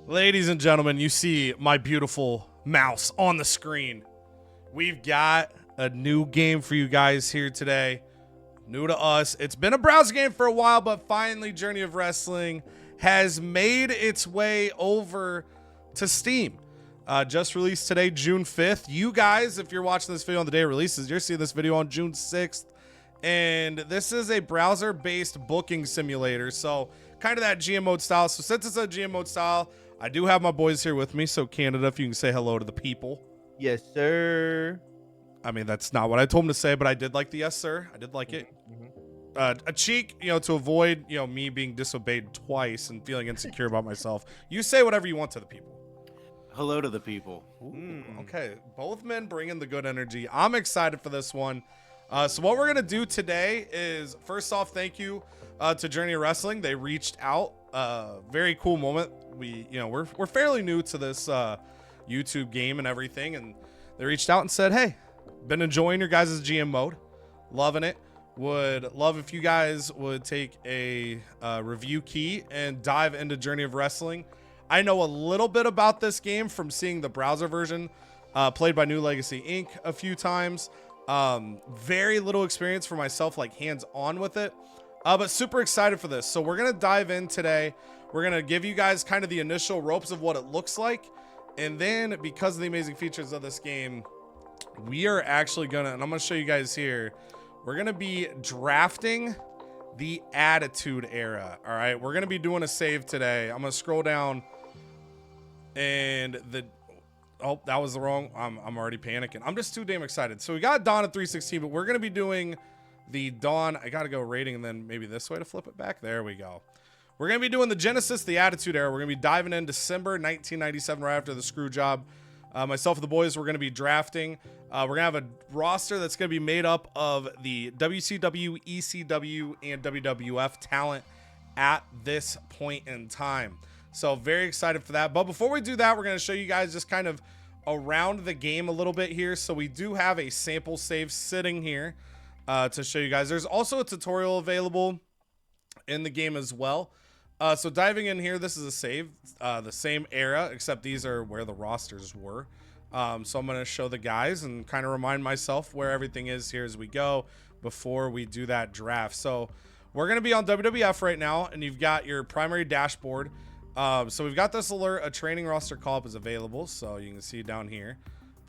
Ladies and gentlemen, you see my beautiful mouse on the screen. We've got a new game for you guys here today. New to us. It's been a browser game for a while, but finally Journey of Wrestling has made its way over to Steam. Just released today, June 5th. You guys, if you're watching this video on the day it releases, you're seeing this video on June 6th. And this is a browser-based booking simulator. So kind of that GM mode style. So since it's a GM mode style, I do have my boys here with me. So Canada, if you can say hello to the people. Yes, sir. I mean, that's not what I told him to say, but I did like the yes, sir. I did like it. A cheek, to avoid, me being disobeyed twice and feeling insecure about myself. You say whatever you want to the people. Hello to the people. Okay, both men bringing the good energy. I'm excited for this one. So what we're gonna do today is, first off, thank you to Journey of Wrestling. They reached out. Very cool moment. We're fairly new to this YouTube game and everything, and they reached out and said, "Hey, been enjoying your guys' GM mode, loving it. Would love if you guys would take a review key and dive into Journey of Wrestling." I know a little bit about this game from seeing the browser version played by New Legacy Inc. a few times. Very little experience for myself, like hands-on with it, but super excited for this. So we're gonna dive in today. We're gonna give you guys kind of the initial ropes of what it looks like, and then because of the amazing features of this game, we are actually gonna, and I'm gonna show you guys here, we're gonna be drafting the Attitude Era. All right, we're gonna be doing a save today. I'm gonna scroll down, and oh, that was the wrong. I'm already panicking. I'm just too damn excited. So we got Dawn at 316, but we're gonna be doing the Dawn. I gotta go rating and then maybe this way to flip it back. There we go. We're gonna be doing the Genesis, the Attitude Era. We're gonna be diving in December 1997, right after the screw job. Myself and the boys, we're gonna be drafting. We're gonna have a roster that's gonna be made up of the WCW, ECW, and WWF talent at this point in time. So very excited for that. But before we do that, we're gonna show you guys just kind of around the game a little bit here. So we do have a sample save sitting here to show you guys. There's also a tutorial available in the game as well. So diving in here, this is a save, the same era, except these are where the rosters were. So I'm going to show the guys and kind of remind myself where everything is here as we go before we do that draft. So we're going to be on WWF right now, and you've got your primary dashboard. So we've got this alert, a training roster call-up is available. So you can see down here,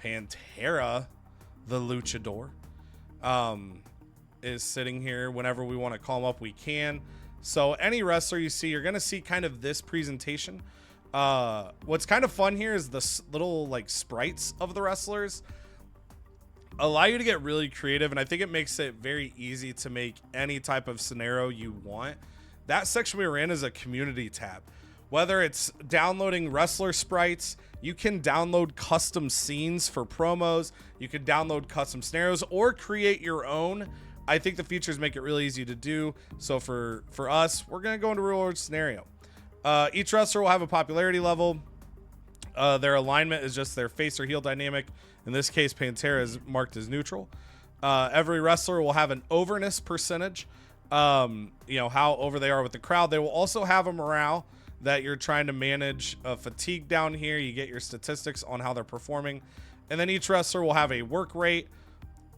Pantera, the Luchador, is sitting here. Whenever we want to call him up, we can. So any wrestler you see, you're going to see kind of this presentation. What's kind of fun here is the little like sprites of the wrestlers allow you to get really creative, and I think it makes it very easy to make any type of scenario you want. That section we were in is a community tab. Whether it's downloading wrestler sprites, you can download custom scenes for promos, you can download custom scenarios or create your own. I think the features make it really easy to do. So for us, we're going to go into real world scenario. Each wrestler will have a popularity level. Their alignment is just their face or heel dynamic. In this case, Pantera is marked as neutral. Every wrestler will have an overness percentage. How over they are with the crowd. They will also have a morale that you're trying to manage. Fatigue down here. You get your statistics on how they're performing. And then each wrestler will have a work rate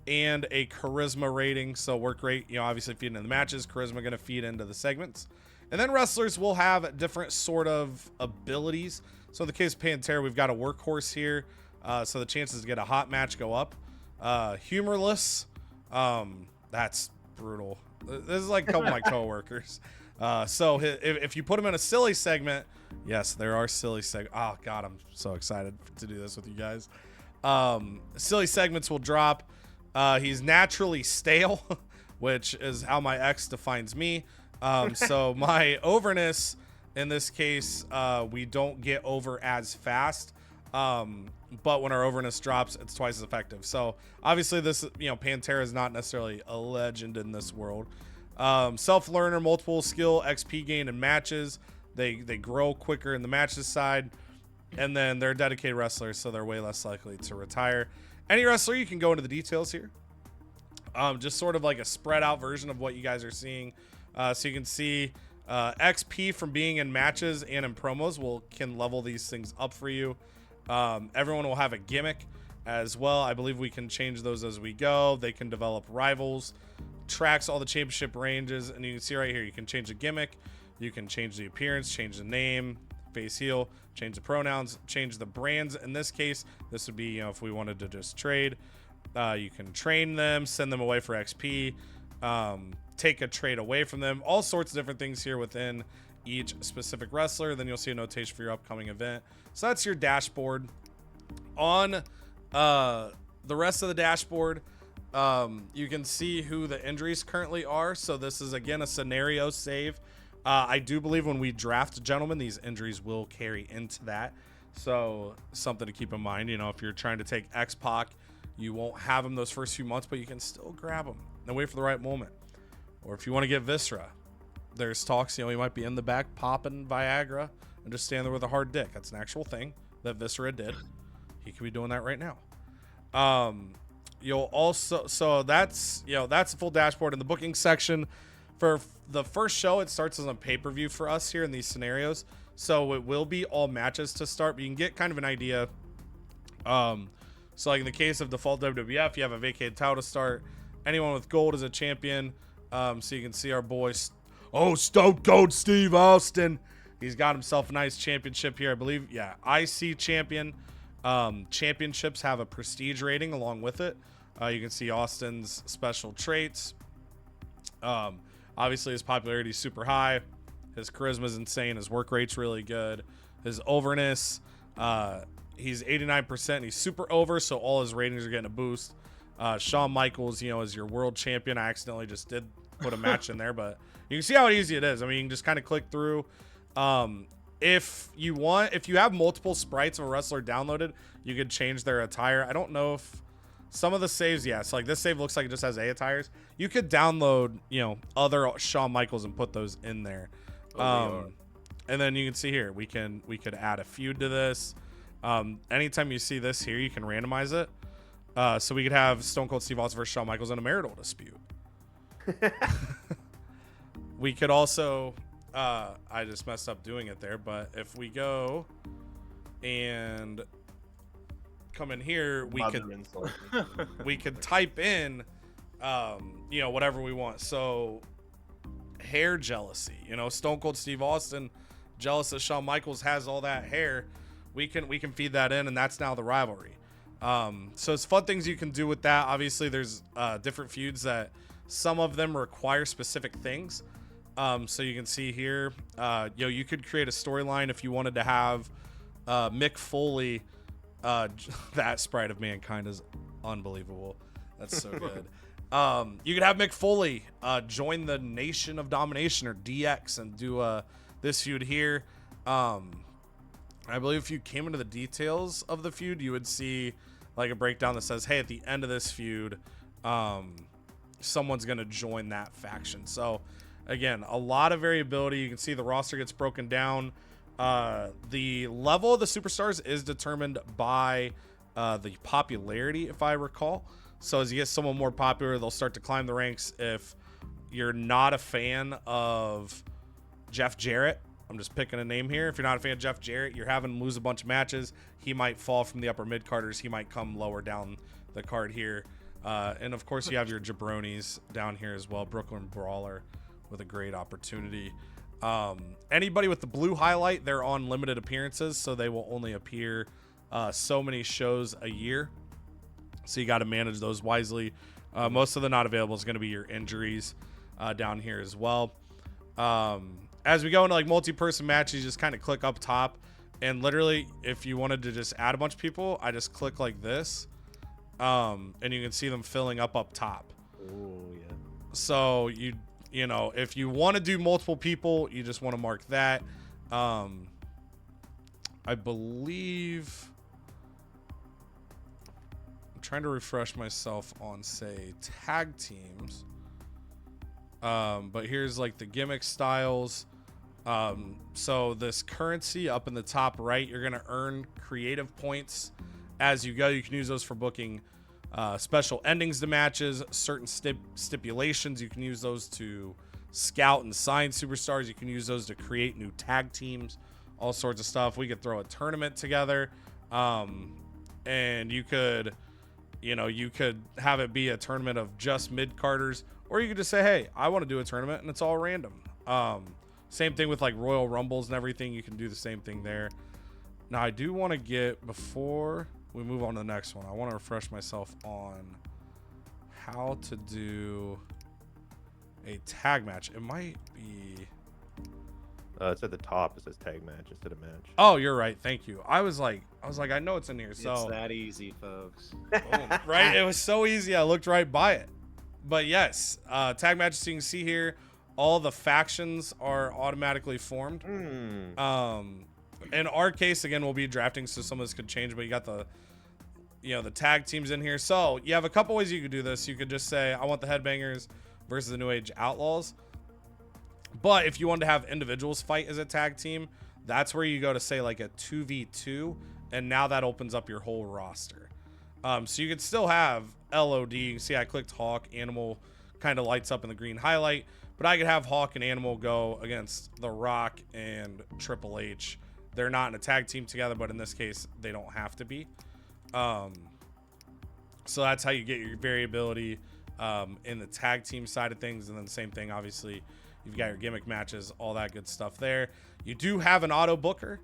and a charisma rating. So work rate, obviously feeding into the matches, charisma going to feed into the segments. And then wrestlers will have different sort of abilities. So in the case of Pantera, we've got a workhorse here. So the chances to get a hot match go up. Humorless. That's brutal. This is like a couple of my coworkers. So if you put them in a silly segment, yes, there are silly segments. Oh God, I'm so excited to do this with you guys. Silly segments will drop. He's naturally stale, which is how my ex defines me. So my overness in this case, we don't get over as fast. But when our overness drops, it's twice as effective. So obviously this, Pantera is not necessarily a legend in this world. Self-learner, multiple skill, XP gain in matches. They grow quicker in the matches side. And then they're dedicated wrestlers, so they're way less likely to retire. Any wrestler, you can go into the details here. Just sort of like a spread out version of what you guys are seeing. So you can see XP from being in matches and in promos can level these things up for you. Everyone will have a gimmick as well. I believe we can change those as we go. They can develop rivals, tracks all the championship ranges, and you can see right here, you can change the gimmick, you can change the appearance, change the name, face heel, change the pronouns, change the brands. In this case, this would be, if we wanted to just trade, you can train them, send them away for XP, take a trade away from them, all sorts of different things here within each specific wrestler. Then you'll see a notation for your upcoming event. So that's your dashboard. On the rest of the dashboard, you can see who the injuries currently are. So this is, again, a scenario save. I do believe when we draft gentlemen, these injuries will carry into that. So something to keep in mind, if you're trying to take X-Pac, you won't have him those first few months, but you can still grab him and wait for the right moment. Or if you want to get Viscera, there's talks, he might be in the back popping Viagra and just stand there with a hard dick. That's an actual thing that Viscera did. He could be doing that right now. You'll also, so that's the full dashboard. In the booking section for the first show, it starts as a pay-per-view for us here in these scenarios. So it will be all matches to start, but you can get kind of an idea. So like in the case of default WWF, you have a vacated title to start. Anyone with gold is a champion. So you can see our boy, Stone Cold Steve Austin. He's got himself a nice championship here, I believe. Yeah, IC champion. Championships have a prestige rating along with it. You can see Austin's special traits. Obviously, his popularity is super high. His charisma is insane. His work rate's really good. His overness, he's 89%. He's super over, so all his ratings are getting a boost. Shawn Michaels, is your world champion. I accidentally just did put a match in there, but you can see how easy it is. I mean, you can just kind of click through. If you have multiple sprites of a wrestler downloaded, you could change their attire. I don't know if some of the saves, so like this save looks like it just has A attires. You could download, other Shawn Michaels and put those in there. And then you can see here, we could add a feud to this. Anytime you see this here, you can randomize it. So we could have Stone Cold Steve Austin versus Shawn Michaels in a marital dispute. We could also, I just messed up doing it there, but if we go and come in here, we could type in, whatever we want. So hair jealousy, Stone Cold Steve Austin jealous that Shawn Michaels has all that hair. We can feed that in, and that's now the rivalry. So it's fun things you can do with that. Obviously, there's different feuds that some of them require specific things. So you can see here, you could create a storyline if you wanted to have Mick Foley. That sprite of Mankind is unbelievable. That's so good. You could have Mick Foley join the Nation of Domination, or DX, and do this feud here. I believe if you came into the details of the feud, you would see like a breakdown that says, hey, at the end of this feud, someone's going to join that faction. So again, a lot of variability. You can see the roster gets broken down. The level of the superstars is determined by the popularity, if I recall. So as you get someone more popular, they'll start to climb the ranks. If you're not a fan of Jeff Jarrett, I'm just picking a name here. If you're not a fan of Jeff Jarrett, you're having him lose a bunch of matches. He might fall from the upper mid-carders. He might come lower down the card here. And, of course, you have your jabronis down here as well. Brooklyn Brawler with a great opportunity. Anybody with the blue highlight, they're on limited appearances, so they will only appear so many shows a year. So you got to manage those wisely. Most of the not available is going to be your injuries down here as well. As we go into like multi-person matches, you just kind of click up top, and literally if you wanted to just add a bunch of people, I just click like this, and you can see them filling up top. Oh yeah. So if you want to do multiple people, you just want to mark that. I believe I'm trying to refresh myself on, say, tag teams. But here's like the gimmick styles. So this currency up in the top right, you're going to earn creative points as you go. You can use those for booking special endings to matches, certain stipulations. You can use those to scout and sign superstars. You can use those to create new tag teams, all sorts of stuff. We could throw a tournament together, and you could have it be a tournament of just mid-carders, or you could just say, hey, I want to do a tournament, and it's all random. Same thing with like Royal Rumbles and everything. You can do the same thing there. Now, I do want to get, before we move on to the next one, I want to refresh myself on how to do a tag match. It might be... It's at the top. It says tag match instead of match. Oh, you're right. Thank you. I was like, I know it's in here. So It's that easy, folks. boom, right? It was so easy. I looked right by it. But yes, tag matches. So you can see here, all the factions are automatically formed. In our case, again, we'll be drafting, so some of this could change. But you got the tag teams in here. So you have a couple ways you could do this. You could just say, I want the Headbangers versus the New Age Outlaws. But if you wanted to have individuals fight as a tag team, that's where you go to say like a 2v2, and now that opens up your whole roster. So you could still have LOD. You can see I clicked Hawk. Animal kind of lights up in the green highlight, but I could have Hawk and Animal go against The Rock and Triple H. They're not in a tag team together, but in this case, they don't have to be. So that's how you get your variability in the tag team side of things. And then the same thing, obviously, you've got your gimmick matches, all that good stuff there. You do have an auto booker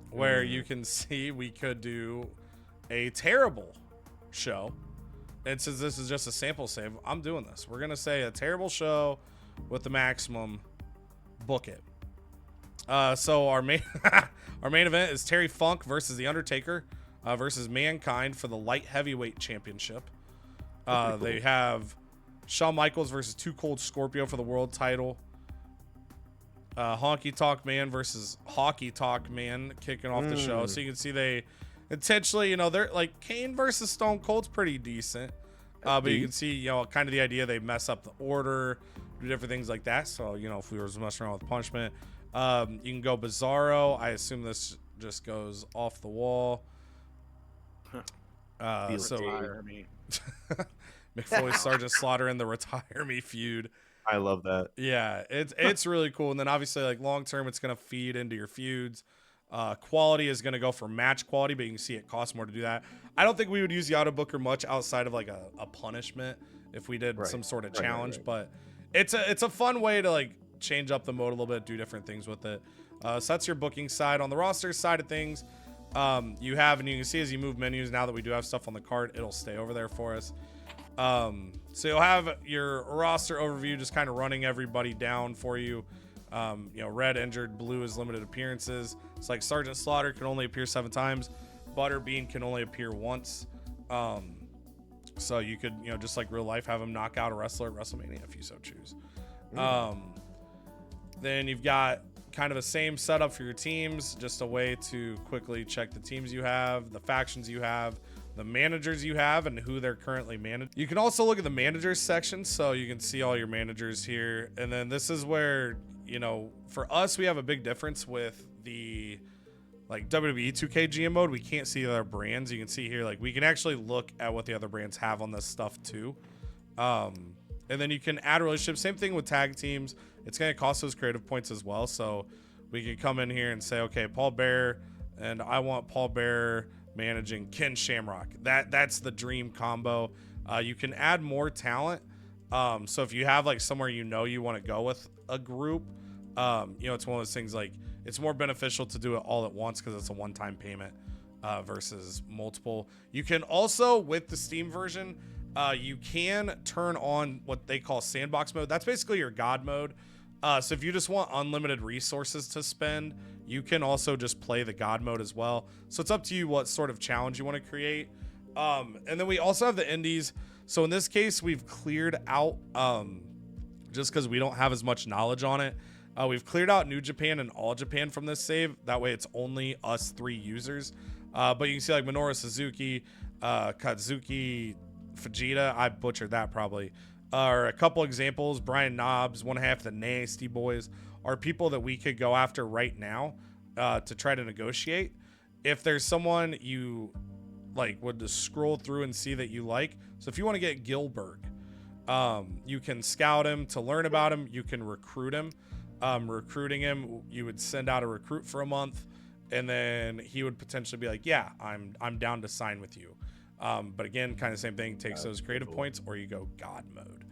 where you can see we could do a terrible show. And since this is just a sample save, I'm doing this. We're going to say a terrible show with the maximum. Book it. So our main event is Terry Funk versus The Undertaker versus Mankind for the light heavyweight championship. Cool. They have Shawn Michaels versus Too Cold Scorpio for the world title. Honky Tonk Man versus Hockey Talk Man kicking off the show. So you can see they intentionally, they're like Kane versus Stone Cold's pretty decent. But you can see, kind of the idea they mess up the order, do different things like that. So, if we were messing around with punishment, you can go Bizarro. I assume this just goes off the wall. So Retire me. Mick Foley, Sergeant Slaughter in the Retire Me feud. I love that. Yeah, it's really cool. And then obviously, like long term, it's gonna feed into your feuds. Quality is gonna go for match quality, but you can see it costs more to do that. I don't think we would use the auto booker much outside of like a punishment if we did some sort of challenge. But it's a fun way to like change up the mode a little bit, do different things with it. So that's your booking side. On the roster side of things, you have, and you can see as you move menus, now that we do have stuff on the card, it'll stay over there for us. So you'll have your roster overview just kind of running everybody down for you. Red injured, blue is limited appearances. It's like Sergeant Slaughter can only appear 7 times. Butterbean can only appear once. So you could, just like real life, have him knock out a wrestler at WrestleMania if you so choose. Then you've got kind of the same setup for your teams, just a way to quickly check the teams you have, the factions you have, the managers you have, and who they're currently managing. You can also look at the managers section, so you can see all your managers here. And then this is where, for us, we have a big difference with the like WWE 2K GM mode. We can't see the other brands. You can see here, like we can actually look at what the other brands have on this stuff too. And then you can add relationships. Same thing with tag teams. It's going to cost those creative points as well. So we can come in here and say, okay, Paul Bearer, and I want Paul Bearer managing Ken Shamrock. That's the dream combo. You can add more talent. So if you have like somewhere you want to go with a group, it's one of those things like it's more beneficial to do it all at once because it's a one-time payment versus multiple. You can also, with the Steam version, you can turn on what they call sandbox mode. That's basically your God mode. So if you just want unlimited resources to spend, you can also just play the God mode as well. So it's up to you what sort of challenge you want to create. And then we also have the indies. So in this case, we've cleared out, just because we don't have as much knowledge on it, we've cleared out New Japan and All Japan from this save. That way it's only us 3 users. But you can see like Minoru Suzuki, Katsuki Fujita, I butchered that probably, are a couple examples. Brian Knobs, one half the Nasty Boys, are people that we could go after right now to try to negotiate. If there's someone you like would just scroll through and see that you like. So if you want to get Gilbert, You can scout him to learn about him. You can recruit him. Recruiting him, you would send out a recruit for a month, and then he would potentially be like, yeah, I'm down to sign with you. But again, kind of same thing, takes those creative points, or you go God mode.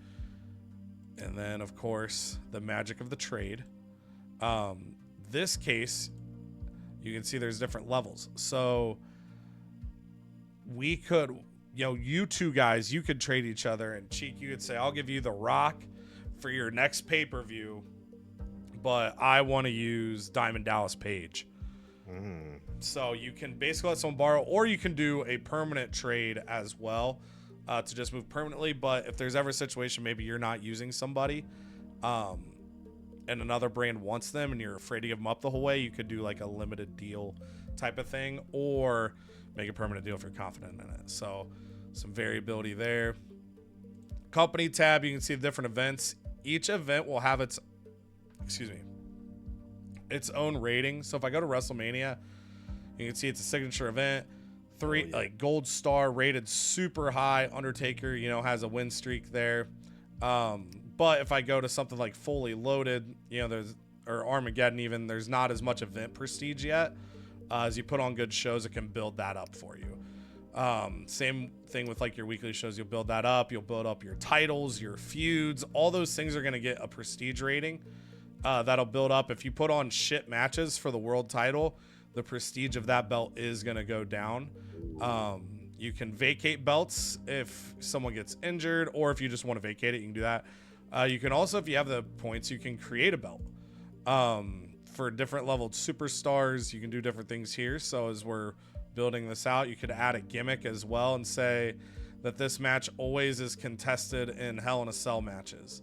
And then, of course, the magic of the trade. This case, you can see there's different levels. So we could, you two guys, you could trade each other, and Cheek, you could say, I'll give you the Rock for your next pay-per-view, but I want to use Diamond Dallas Page. So you can basically let someone borrow, or you can do a permanent trade as well, to just move permanently. But if there's ever a situation, maybe you're not using somebody, and another brand wants them and you're afraid to give them up the whole way, you could do like a limited deal type of thing, or make a permanent deal if you're confident in it. So some variability there. Company tab, you can see the different events. Each event will have its own rating. So if I go to WrestleMania, you can see it's a signature event. Like gold star, rated super high. Undertaker, has a win streak there. But if I go to something like Fully Loaded, or Armageddon even, there's not as much event prestige yet. As you put on good shows, it can build that up for you. Same thing with like your weekly shows. You'll build that up. You'll build up your titles, your feuds. All those things are going to get a prestige rating. That'll build up. If you put on shit matches for the world title, the prestige of that belt is going to go down. You can vacate belts if someone gets injured, or if you just want to vacate it, you can do that. You can also, if you have the points, you can create a belt. For different leveled superstars, you can do different things here. So as we're building this out, you could add a gimmick as well and say that this match always is contested in Hell in a Cell matches.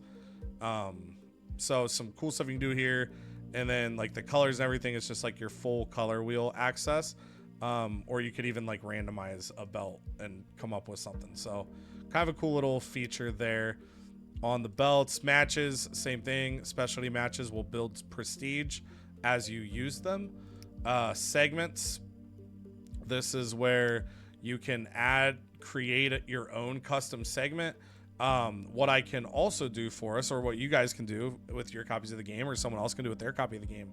So some cool stuff you can do here. And then like the colors and everything is just like your full color wheel access. Or you could even like randomize a belt and come up with something. So kind of a cool little feature there. On the belts, matches, same thing. Specialty matches will build prestige as you use them. Segments, this is where you can create your own custom segment. What I can also do for us, or what you guys can do with your copies of the game, or someone else can do with their copy of the game,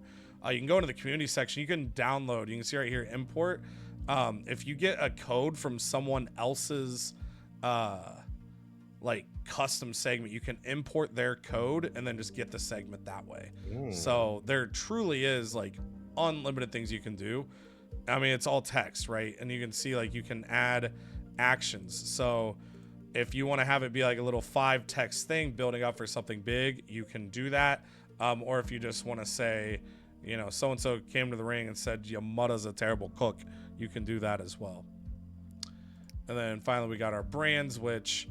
you can go into the community section. You can download. You can see right here, import. If you get a code from someone else's like custom segment, you can import their code and then just get the segment that way. So there truly is like unlimited things you can do. I mean, it's all text, right? And you can see like you can add actions. So if you want to have it be like a little 5 text thing building up for something big, you can do that. Or if you just want to say, so-and-so came to the ring and said, Yamada's a terrible cook, you can do that as well. And then finally, we got our brands, which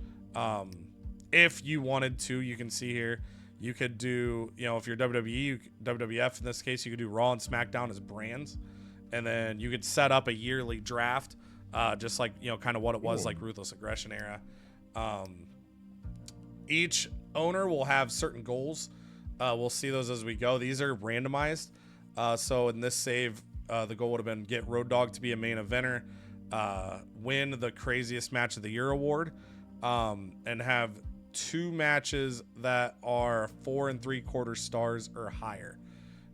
if you wanted to, you can see here, you could do, if you're WWE, WWF in this case, you could do Raw and SmackDown as brands. And then you could set up a yearly draft, just like, kind of what it was like Ruthless Aggression era. Each owner will have certain goals. We'll see those as we go. These are randomized. So in this save, the goal would have been get Road Dogg to be a main eventer, win the Craziest Match of the Year award, and have 2 matches that are 4 3/4 stars or higher.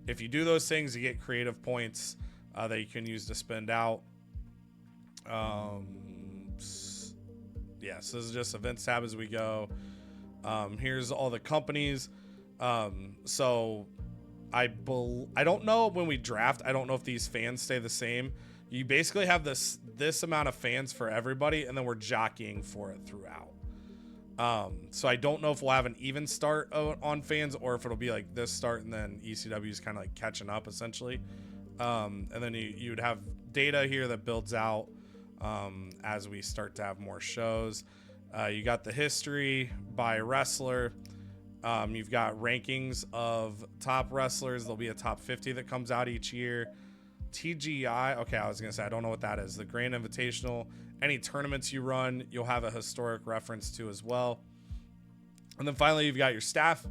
If you do those things, you get creative points that you can use to spend out. So this is just events tab as we go. Here's all the companies. So I don't know when we draft. I don't know if these fans stay the same. You basically have this amount of fans for everybody, and then we're jockeying for it throughout. So I don't know if we'll have an even start on fans, or if it'll be like this start and then ECW is kind of like catching up essentially. And then you'd have data here that builds out as we start to have more shows. You got the history by wrestler. You've got rankings of top wrestlers. There'll be a top 50 that comes out each year. TGI, okay, I was gonna say I don't know what that is. The Grand Invitational. Any tournaments you run, you'll have a historic reference to as well. And then finally, you've got your staff.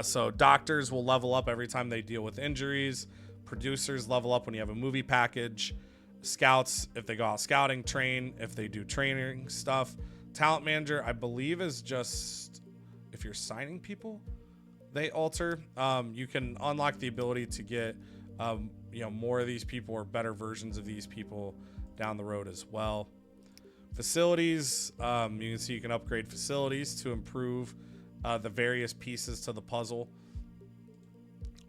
So doctors will level up every time they deal with injuries. Producers level up when you have a movie package. Scouts, if they go out scouting, train if they do training stuff. Talent manager, I believe, is just if you're signing people, they alter. You can unlock the ability to get more of these people or better versions of these people down the road as well. Facilities, you can see you can upgrade facilities to improve the various pieces to the puzzle.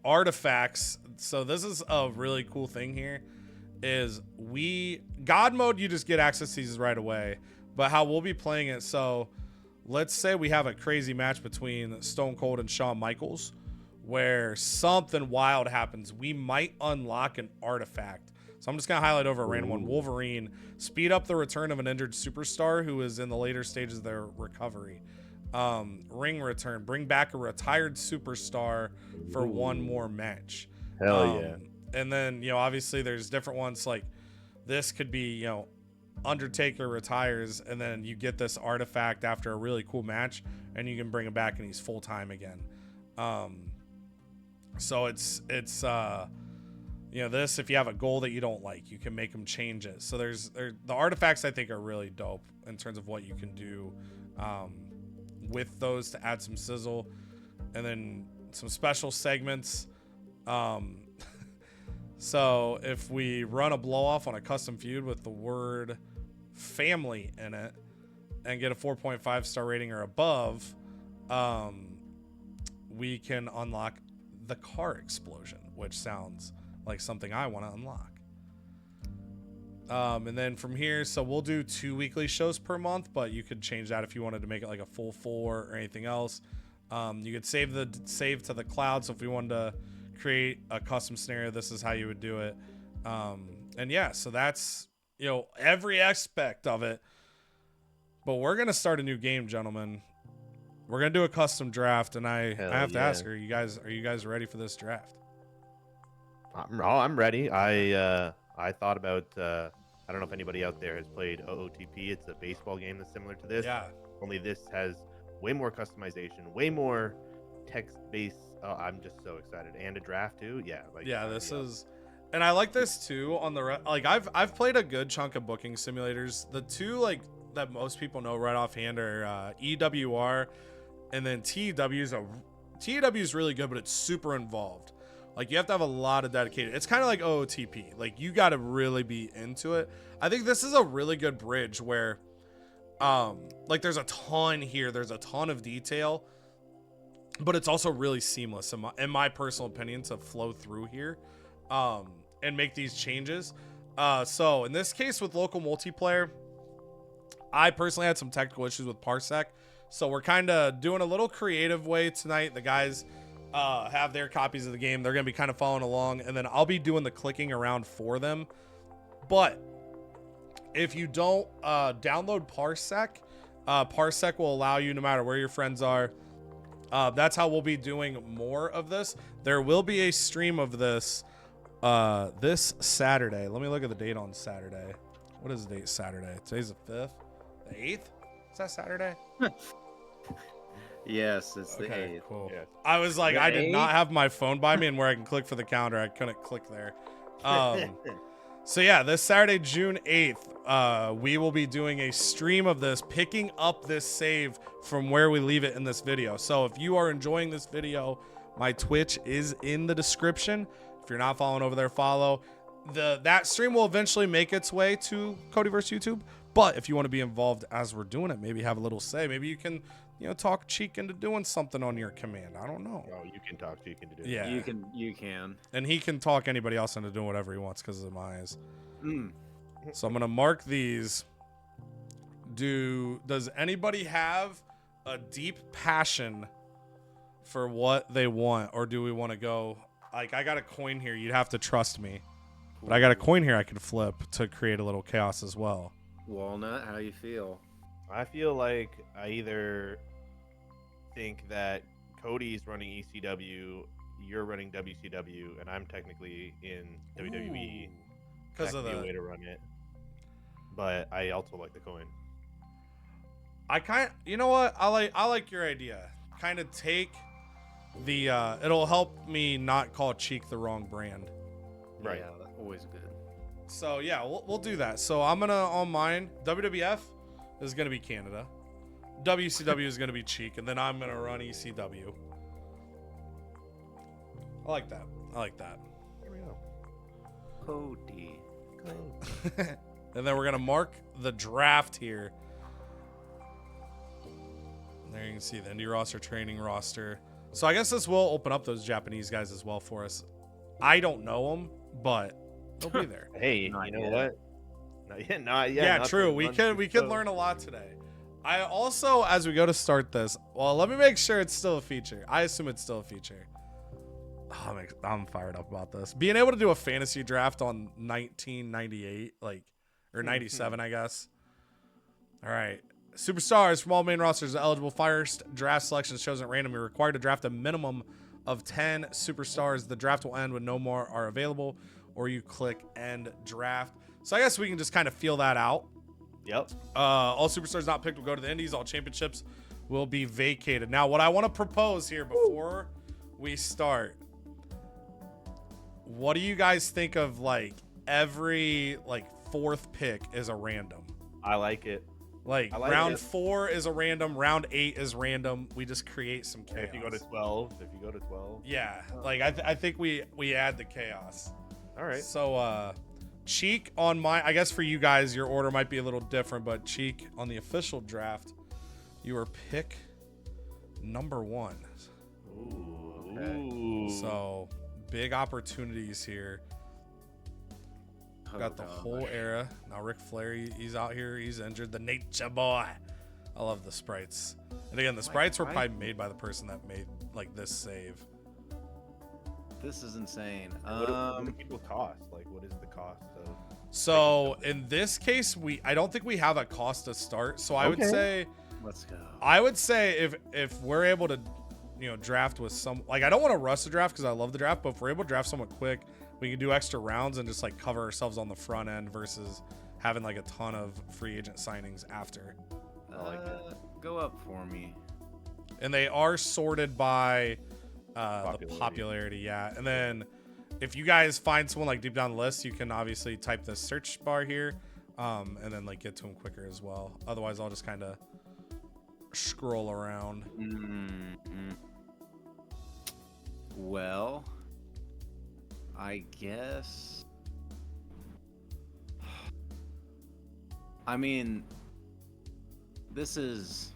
Artifacts, so this is a really cool thing here, is God mode, you just get access to these right away, but how we'll be playing it, so let's say we have a crazy match between Stone Cold and Shawn Michaels where something wild happens. We might unlock an artifact. So I'm just going to highlight over a random one. Wolverine, speed up the return of an injured superstar who is in the later stages of their recovery. Ring return, bring back a retired superstar for one more match. Hell yeah. And then, obviously there's different ones, like this could be, Undertaker retires and then you get this artifact after a really cool match and you can bring him back and he's full-time again. So it's this, if you have a goal that you don't like, you can make them change it. So the artifacts I think are really dope in terms of what you can do with those to add some sizzle, and then some special segments. So if we run a blow off on a custom feud with the word family in it and get a 4.5 star rating or above, we can unlock the car explosion, which sounds like something I want to unlock. And then from here, so we'll do 2 weekly shows per month, but you could change that if you wanted to make it like a full 4 or anything else. You could save to the cloud. So if we wanted to create a custom scenario, this is how you would do it. And yeah, so that's, every aspect of it. But we're going to start a new game, gentlemen. We're going to do a custom draft, and I have to ask, are you guys ready for this draft? I'm ready. I thought about, I don't know if anybody out there has played OOTP. It's a baseball game that's similar to this. Yeah. Only this has way more customization, way more text-based. Oh, I'm just so excited. And a draft too. Yeah. This is, and I like this too on the, I've played a good chunk of booking simulators. The two that most people know right offhand are EWR, and then TEW is really good, but it's super involved. You have to have a lot of dedicated. It's kind of like OOTP. You got to really be into it. I think this is a really good bridge where, there's a ton here. There's a ton of detail, but it's also really seamless, in my personal opinion, to flow through here, and make these changes. So in this case with local multiplayer, I personally had some technical issues with Parsec. So we're kind of doing a little creative way tonight. The guys have their copies of the game. They're going to be kind of following along, and then I'll be doing the clicking around for them. But if you don't download Parsec, Parsec will allow you, no matter where your friends are. That's how we'll be doing more of this. There will be a stream of this this Saturday. Let me look at the date on Saturday. What is the date Saturday? Today's the 5th? The 8th? Is that Saturday? Yes, it's the 8th. Cool. Yeah. I was like, The I did not 8th? have my phone by me and where I can click for the calendar. I couldn't click there. So yeah, this Saturday, June 8th, we will be doing a stream of this, picking up this save from where we leave it in this video. So if you are enjoying this video, my Twitch is in the description. If you're not following over there, follow. That stream will eventually make its way to CodyVerse YouTube. But if you want to be involved as we're doing it, maybe have a little say. Maybe you can, talk Cheek into doing something on your command. I don't know. Oh, you can talk Cheek into doing Yeah. You can. And he can talk anybody else into doing whatever he wants because of my eyes. Mm. So I'm going to mark these. Does anybody have a deep passion for what they want? Or do we want to go, I got a coin here. You'd have to trust me. But I got a coin here I could flip to create a little chaos as well. Walnut, how you feel? I feel like I either think that Cody's running ECW, you're running WCW, and I'm technically in WWE. Because of That could be the a way to run it. But I also like the coin. you know what? I like your idea. Kind of take the it'll help me not call Cheek the wrong brand. Right. Yeah, that's always good. So yeah, we'll do that. So I'm gonna on mine. WWF is gonna be Canada. WCW is going to be Cheek, and then I'm going to run ECW. I like that. I like that. Here we go. Cody. And then we're going to mark the draft here. There you can see the indie roster, training roster. So I guess this will open up those Japanese guys as well for us. I don't know them, but they'll be there. Hey, Not you know yet. what? Not yet. Yeah, not true. the We month could or so. learn a lot today. I also, as we go to start this, well, let me make sure it's still a feature. I assume it's still a feature. Oh, I'm fired up about this. Being able to do a fantasy draft on 1998, or 97, I guess. All right. Superstars from all main rosters are eligible. First draft selection is chosen at random. You're required to draft a minimum of 10 superstars. The draft will end when no more are available, or you click end draft. So I guess we can just kind of feel that out. Yep. All superstars not picked will go to the Indies. All championships will be vacated. Now, what I want to propose here before we start, what do you guys think of every fourth pick is a random? I like it. Like I like round it. 4 is a random, round 8 is random. We just create some chaos. If you go to 12, yeah, I think we add the chaos. all right. So Cheek on my, I guess for you guys your order might be a little different, but Cheek on the official draft, you are pick number 1. Ooh. Okay. Ooh. So big opportunities here. Got the whole era. Now Ric Flair, he's out here. He's injured. The Nature Boy. I love the sprites. And again, the sprites were probably made by the person that made this save. This is insane. What do people cost? What is the cost of? So in this case, I don't think we have a cost to start. So I would say, Let's go. I would say if we're able to, draft with some, I don't want to rush the draft because I love the draft, but if we're able to draft someone quick, we can do extra rounds and just cover ourselves on the front end versus having a ton of free agent signings after. I like it. Go up for me. And they are sorted by the Popularity. popularity, yeah. And then if you guys find someone deep down the list, you can obviously type the search bar here, and then get to them quicker as well. Otherwise, I'll just kind of scroll around. Well, I guess. I mean, this is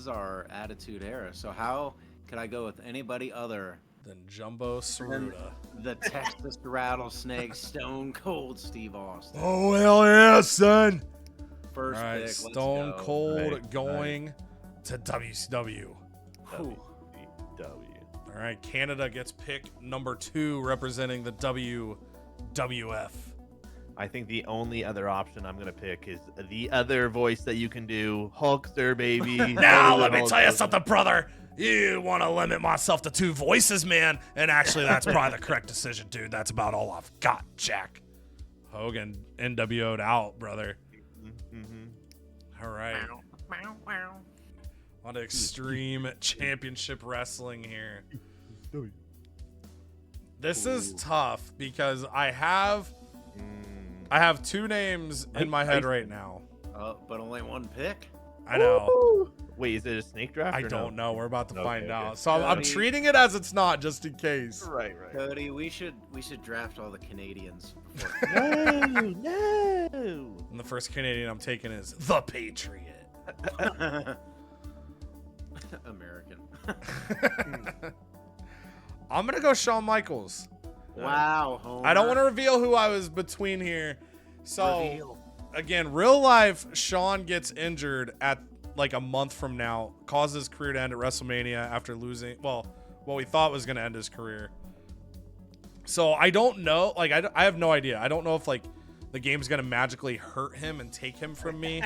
our attitude era. So how could I go with anybody other Then Jumbo than Saruta. the Texas Rattlesnake, Stone Cold Steve Austin? Oh hell yeah, son! First All right, pick. Stone let's go. Cold Right, going to WCW. Whew. W. All right, Canada gets pick number 2, representing the WWF. I think the only other option I'm gonna pick is the other voice that you can do, Hulkster, baby. Now Totally let me Hulk tell you Hogan. something, brother. You want to limit myself to 2 voices, man? And actually, that's probably the correct decision, dude. That's about all I've got, Jack. Hogan NWO'd out, brother. Mhm. All right. On to Extreme Championship Wrestling here. This is tough because I have 2 names in my head right now. But only one pick. I know. Woo! Wait, is it a snake draft? I or don't know. We're about to Okay, find okay. out. So I'm Cody. treating it as it's not, just in case. Right. Cody, we should draft all the Canadians. Before. No. And the first Canadian I'm taking is the Patriot. American. I'm gonna go Shawn Michaels. Wow. Homer. I don't want to reveal who I was between here. So Reveal. again, real life, Shawn gets injured at a month from now, causes his career to end at WrestleMania after losing, what we thought was going to end his career. So I don't know, I have no idea. I don't know if the game's going to magically hurt him and take him from me.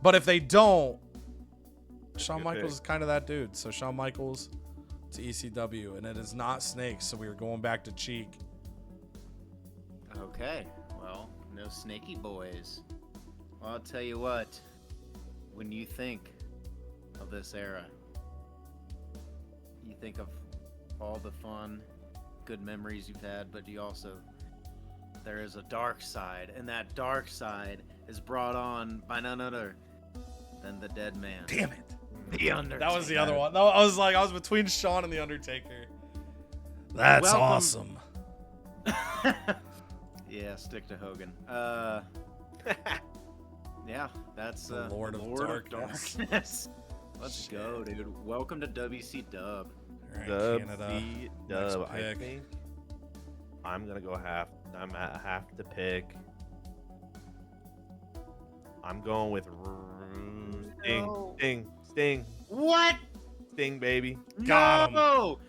But if they don't, Shawn good Michaels pick. is kind of that dude. So Shawn Michaels to ECW, and it is not Snakes, so we are going back to Cheek. Okay. Well, no snaky boys. Well, I'll tell you what. When you think of this era, you think of all the fun, good memories you've had, but there is a dark side, and that dark side is brought on by none other than the dead man. Damn it. The Undertaker. That was the other one. No, I was between Shawn and the Undertaker. That's Welcome. awesome. Yeah, stick to Hogan. Yeah, that's The Lord of Darkness. Darkness. Let's Shit. go, dude. Welcome to WC Dub. All right, Dub, Canada. C, Next dub. I pick. think I'm gonna go half. I'm at half to pick. I'm going with Sting. No. Sting. What? Sting, baby. Got him. No!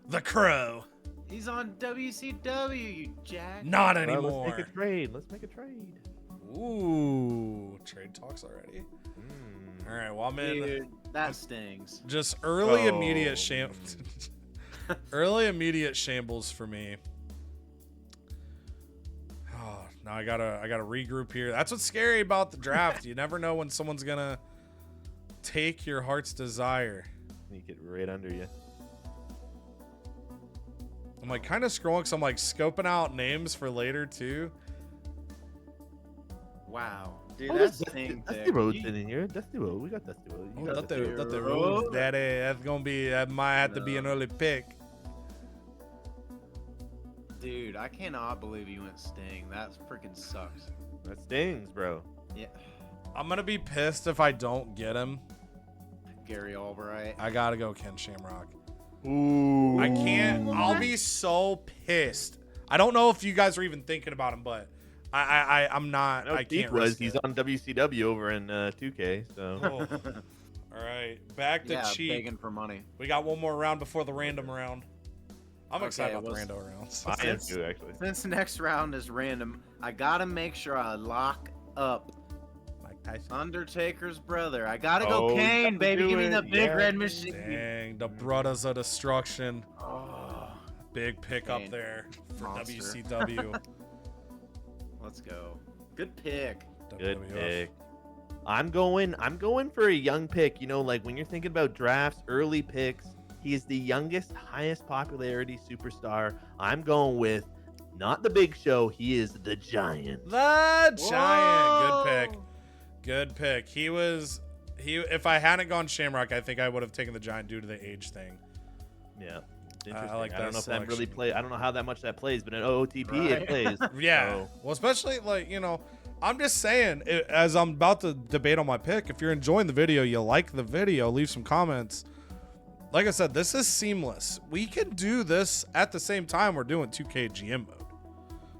The Crow. He's on WCW, you jack. Not Well, anymore. let's make a trade. Let's make a trade. Ooh, trade talks already. All right, well, I'm in Dude, that stings. just early Oh. immediate early immediate shambles for me. Oh, now I gotta regroup here. That's what's scary about the draft. You never know when someone's gonna take your heart's desire. Sneak it right under you. I'm like kind of scrolling because I'm like scoping out names for later too. Wow. Dude, Oh, that's Dusty stings. Rhodes in here. Dusty Rhodes. We got Dusty Rhodes. You Oh, got that Dusty the Rhodes. rules, that might have to be an No. early pick. Dude, I cannot believe you went Sting. That freaking sucks. That stings, bro. Yeah. I'm gonna be pissed if I don't get him. Gary Albright. I gotta go Ken Shamrock. Ooh. I can't. I'll be so pissed. I don't know if you guys are even thinking about him, but I'm not. I can't. was. risk He's it. on WCW over in 2K. So Oh. All right, back to Yeah, cheap. begging for money. We got one more round before the random round. I'm Okay, excited about the let's- random rounds. I am too, actually. Since the next round is random, I gotta make sure I lock up Mike Tyson. Undertaker's brother. I gotta Oh, go you Kane, gotta baby. do Give me it. the big Yeah. red machine. Dang, the Brothers of Destruction. Oh, Big pick up Kane. there for Monster. WCW. let's go. Good pick. Good WWF. pick. I'm going for a young pick. You know, like when you're thinking about drafts, early picks, he is the youngest, highest popularity superstar. I'm going with not the Big Show. He is the Giant. The Giant. Good pick. Whoa. Good pick. He. If I hadn't gone Shamrock, I think I would have taken the Giant due to the age thing. Yeah. I Interesting. like I don't that know if that really selection. play. I don't know how that much that plays, but in OOTP Right. it plays. Yeah. So, Well, especially like, I'm just saying, as I'm about to debate on my pick, if you're enjoying the video, you like the video, leave some comments. Like I said, this is seamless. We can do this at the same time we're doing 2K GM mode.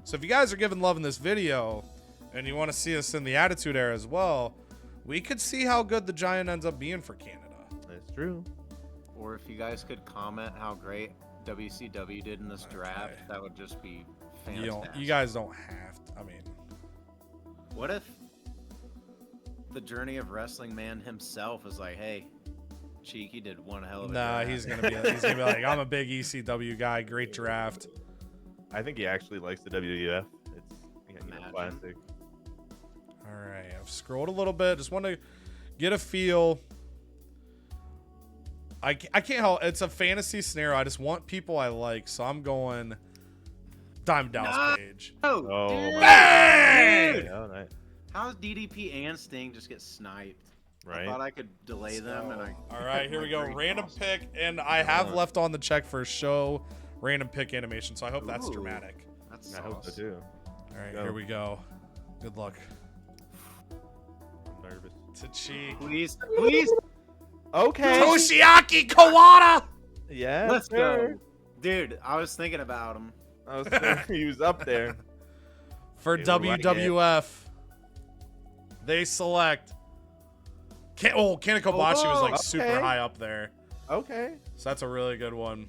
So if you guys are giving love in this video and you want to see us in the Attitude Era as well, we could see how good the Giant ends up being for Canada. that's true. Or if you guys could comment how great WCW did in this draft, Okay. that would just be You fantastic. guys don't have to. I mean, What if the Journey of Wrestling man himself is like, hey, Cheeky did one hell of a nah, draft. he's gonna be like, I'm a big ECW guy, great draft. I think he actually likes the WWF. It's Imagine. classic. All right, I've scrolled a little bit. Just want to get a feel. I can't help. It's a fantasy scenario. I just want people I like, so I'm going Diamond Dallas No. Page. Oh, Oh, dude. my Bang! Oh, nice. How's DDP and Sting just get sniped? I Right. thought I could delay them, and I. All right, here we go. Great Random balls. pick, and I have on. left on the check for show random pick animation, so I hope that's Ooh. dramatic. That's I hope so sauce. too. All right, Go. here we go. Good luck I'm nervous. to Cheek. Please, please, Okay. Toshiaki Kawada. Yeah. let's sir. go. Dude, I was thinking about him. I was he was up there. For Okay, what do I get? WWF, they select. Kenta Kobashi was like okay. super high up there, Okay. so that's a really good one.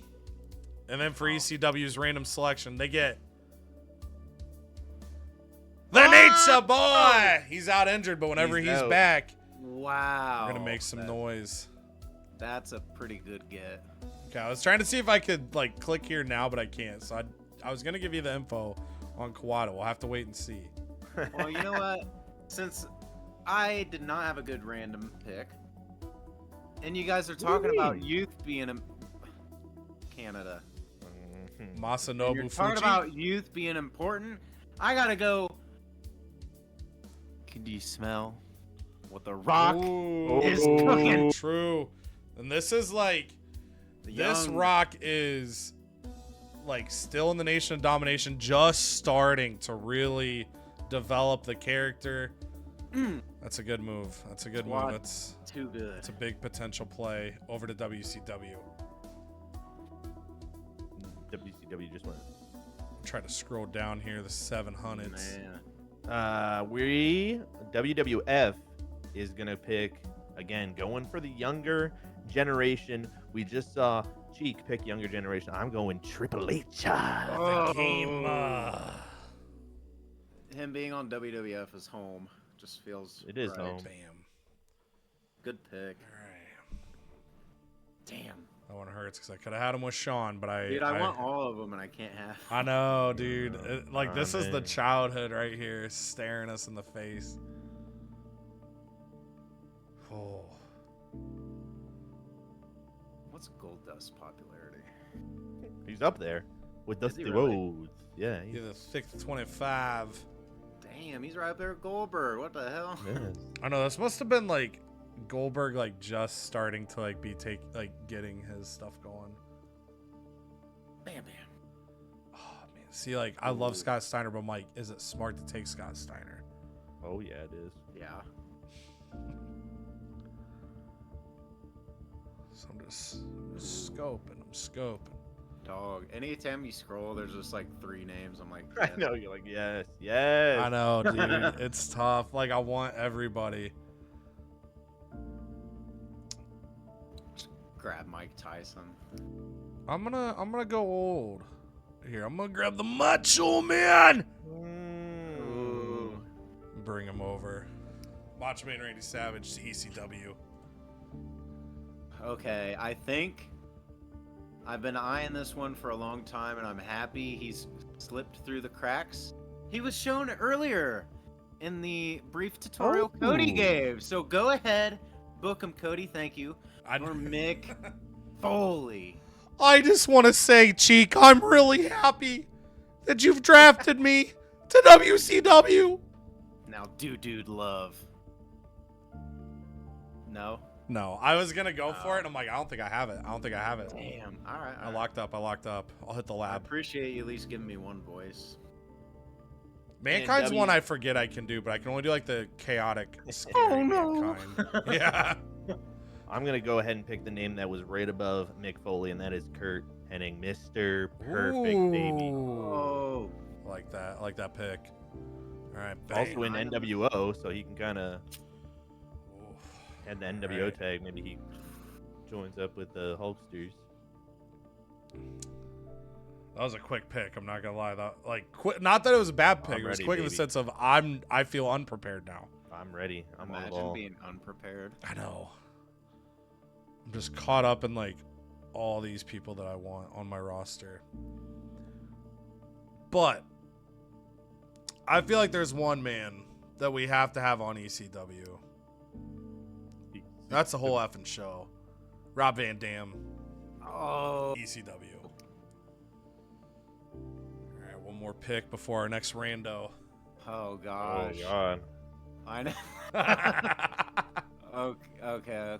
And then for ECW's random selection, they get the Nature Boy. He's out injured, but whenever he's out. back, Wow. we're gonna make some noise. That's a pretty good get. Okay, I was trying to see if I could like click here now, but I can't. So I was gonna give you the info on Kawada. We'll have to wait and see. Well, you know what? Since I did not have a good random pick, and you guys are talking about mean? youth being in Canada, Mhm. Masanobu you're Fuji. talking about youth being important, I gotta go. Can you smell What the Rock Ooh, is cooking. true. And this is like, this Rock is like still in the Nation of Domination, just starting to really develop the character. That's a good move. That's a good move. That's too good. It's a big potential play over to WCW. WCW just went. I'm trying to scroll down here, the 700s. Man. WWF is gonna pick again, going for the younger generation. We just saw Cheek pick younger generation. I'm going Triple H. The game. Him being on WWF is home. Just feels. It is right. home. Bam. Good pick. All right. Damn. That one hurts because I could have had him with Sean, but Dude, I want all of them and I can't have. I know, dude. Like, this is the man. childhood right here, staring us in the face. Oh. What's Goldust's popularity? He's up there with Is he Dusty really? Rhodes. Yeah, He's a thick 25. Damn, he's right up there with Goldberg. What the hell? I know, this must have been like Goldberg, like just starting to like be getting his stuff going. Bam, bam. Oh man, see, like I love Scott Steiner, but I'm like, is it smart to take Scott Steiner? Oh yeah, it is. Yeah. So I'm just scoping. I'm scoping. Dog. Anytime you scroll, there's just like 3 names. I'm like, I know, you're like, yes, yes. I know, dude. It's tough. Like, I want everybody. grab Mike Tyson. I'm gonna go old. Here, I'm gonna grab the Macho Man. Ooh. Bring him over. Macho Man Randy Savage to ECW. Okay, I think I've been eyeing this one for a long time, and I'm happy he's slipped through the cracks. He was shown earlier in the brief tutorial Cody gave. So go ahead, book him, Cody. Thank you. Or Mick Foley. I just want to say, Cheek, I'm really happy that you've drafted me to WCW. Now, dude, love. No? No, I was gonna go for it, and I'm like, I don't think I have it. I don't think I have it. Damn. All right. I locked up. I'll hit the I lab. appreciate you at least giving me one voice. Mankind's And one I forget I can do, but I can only do like the chaotic, scary Oh, no. Mankind. Yeah. I'm gonna go ahead and pick the name that was right above Mick Foley, and that is Kurt Hennig, Mr. Perfect Baby. Oh. I like that. I like that pick. All right. Bang. Also in NWO, so he can kind of Oof. had the NWO Right. tag. Maybe he joins up with the Hulksters. That was a quick pick. I'm not gonna lie. Not that it was a bad pick. I'm It was ready, quick in the baby. sense of I feel unprepared now. I'm ready. I'm on the Imagine ball. being unprepared. I know. I'm just caught up in like all these people that I want on my roster. But I feel like there's one man that we have to have on ECW. That's the whole effing show. Rob Van Dam, Oh. ECW. All right, one more pick before our next rando. Oh gosh. Oh God. I know. Okay.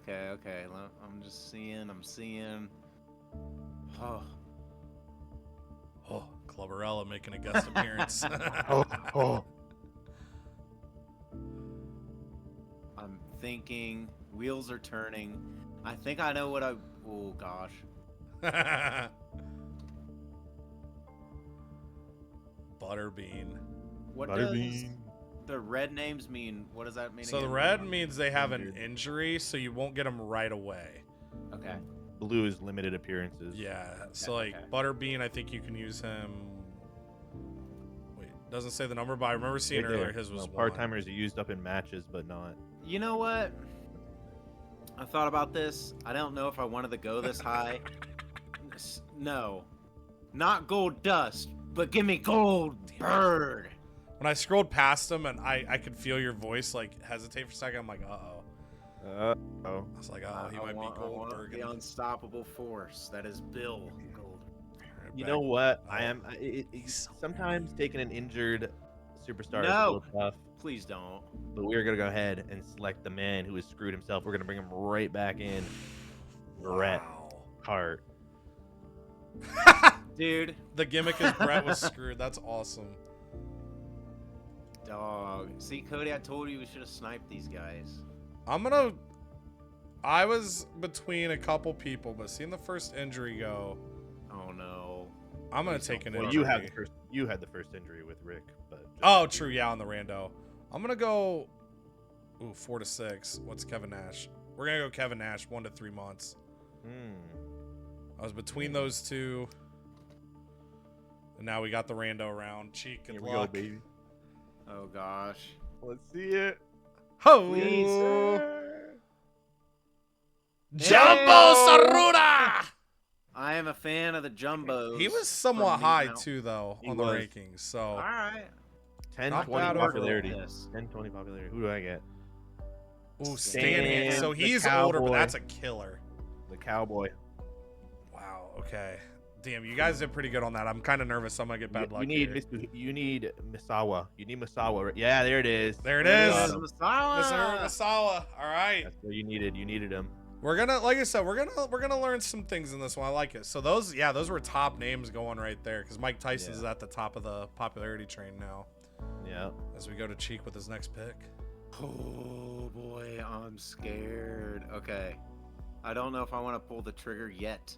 I'm just seeing. I'm seeing. Oh. Oh, Clubberella making a guest appearance. Oh. I'm thinking. Wheels are turning. I think I know what I. Oh gosh. Butterbean. What does Butterbean. the red names mean? What does that mean? So the again? red means they have an injury, so you won't get them right away. Okay. Blue is limited appearances. Yeah. So like okay. Butterbean, I think you can use him. Wait, doesn't say the number, but I remember seeing earlier his was part one. timers are used up in matches, but not. You know what? I thought about this. I don't know if I wanted to go this high. No. Not Gold Dust, but give me Gold Bird. When I scrolled past him and I could feel your voice like hesitate for a second, I'm like, uh-oh. Oh. I was like, oh, he might be I want Goldberg. the unstoppable force. That is Bill Goldberg. You know what? I am. Sometimes taking an injured superstar is a No. little tough. Please don't. But we're gonna go ahead and select the man who has screwed himself. We're gonna bring him right back in. Bret Hart. Dude. The gimmick is Bret was screwed. That's awesome. Dog. See, Cody, I told you we should have sniped these guys. I was between a couple people, but seeing the first injury go, Oh no. I'm gonna take an Well, injury. you had the first injury with Rick, but Oh, true. Yeah, on the rando. I'm gonna go. Ooh, 4 to 6. What's Kevin Nash? We're gonna go Kevin Nash. 1 to 3 months. I was between those two, and now we got the rando round. Cheek, good Here we luck. go, baby. Oh gosh. Let's see it. Ho! Please. Jumbo Saruda! I am a fan of the Jumbos. He was somewhat from high Meat too, though, He on the was. rankings. So All right. 10, Not 20 bad popularity. overall. 10, 20 popularity. Who do I get? ooh, Stan, Stan. So the he's older, but cowboy. that's a killer. The Cowboy. Wow. Okay. Damn, you guys did pretty good on that. I'm kind of nervous. I'm gonna get bad luck. You need here. you need Misawa. You need Misawa. Right? Yeah, there it is. There it There is. it is. Mr. Masawa. Masawa. All right. That's what you needed. You needed him. We're gonna, like I said, we're gonna learn some things in this one. I like it. So those were top names going right there, because Mike Tyson is at the top of the popularity train now. Yeah. As we go to Cheek with his next pick. Oh boy, I'm scared. Okay. I don't know if I want to pull the trigger yet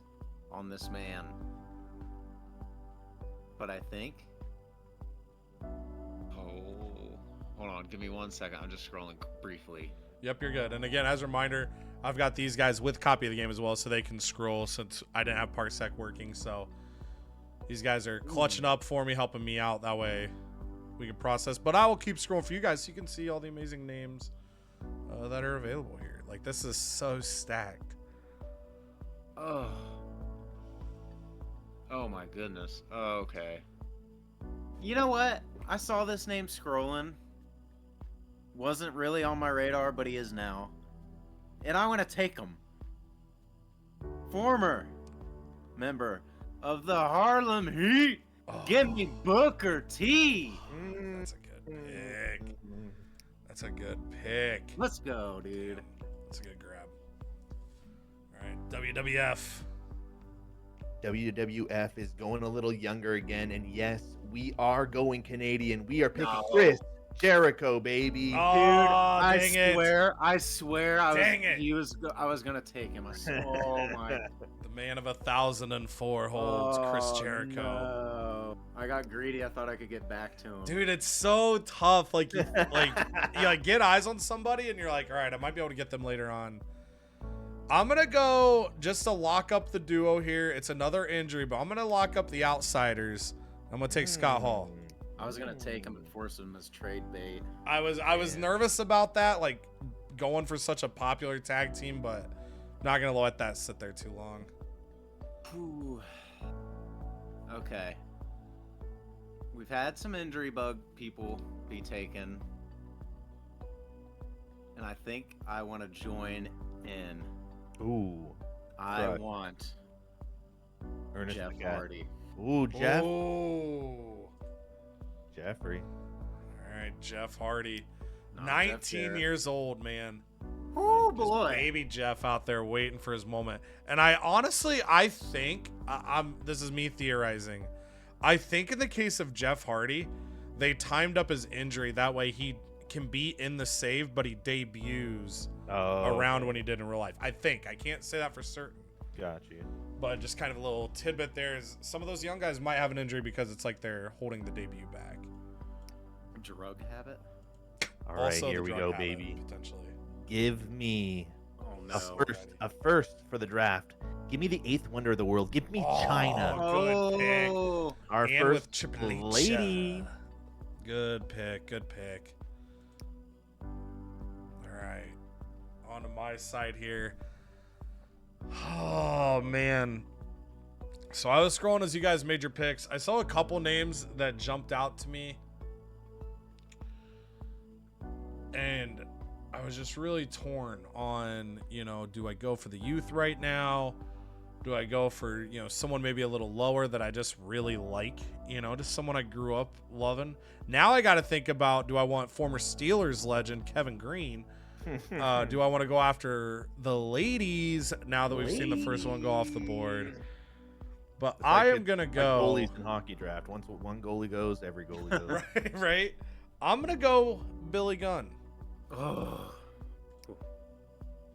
on this man. But I think. Oh, hold on. Give me 1 second. I'm just scrolling briefly. Yep, you're good. And again, as a reminder, I've got these guys with copy of the game as well, so they can scroll since I didn't have Parsec working. So these guys are clutching up for me, helping me out. That way we can process. But I will keep scrolling for you guys so you can see all the amazing names that are available here. Like, this is so stacked. Oh. Oh my goodness. Oh, okay. You know what? I saw this name scrolling. Wasn't really on my radar, but he is now. And I want to take him. Former member of the Harlem Heat. Oh, Give me Booker T. that's a good pick. That's a good pick. Let's go, dude. That's a good grab. All right, WWF. WWF is going a little younger again, and yes, we are going Canadian. We are picking No. Chris Jericho, baby. Oh, I dang it. swear, I Dang it. I was gonna take him. Oh my. The man of 1004 holds Chris Jericho. No. I got greedy. I thought I could get back to him. Dude, it's so tough. Like, you like get eyes on somebody, and you're like, all right, I might be able to get them later on. I'm gonna go just to lock up the duo here. It's another injury, but I'm gonna lock up the outsiders. I'm gonna take Scott Hall. I was gonna take him and force him as trade bait. I was nervous about that, like going for such a popular tag team, but not gonna let that sit there too long. Whew. Okay. We've had some injury bug people be taken. And I think I want to join in. Ooh, I Right. want Ernest Jeff McGatt. Hardy. Ooh, Jeff. Oh. Jeffrey. All right, Jeff Hardy, No, 19 Jeff Jarrett. years old, man. Oh Just boy. baby Jeff out there waiting for his moment. And I honestly, I think this is me theorizing. I think in the case of Jeff Hardy, they timed up his injury that way he can be in the save, but he debuts around when he did in real life. I think. I can't say that for certain. Got you. But just kind of a little tidbit there is some of those young guys might have an injury because it's like they're holding the debut back. Drug habit. All right, Also, here the we drug go, habit, baby. Potentially. Give me Oh no. a first for the draft. Give me the eighth wonder of the world. Give me China. Good pick. Oh. Our And first with Triple H. lady. Good pick. Good pick. All right. On to my side here. Oh, man. So I was scrolling as you guys made your picks. I saw a couple names that jumped out to me. And I was just really torn on, do I go for the youth right now? Do I go for, someone maybe a little lower that I just really like, just someone I grew up loving? Now I got to think about, do I want former Steelers legend Kevin Green? Do I want to go after the ladies now that we've seen the first one go off the board? But It's I like am going to like go. goalies in hockey draft. Once one goalie goes, every goalie goes. right. I'm going to go Billy Gunn. Oh,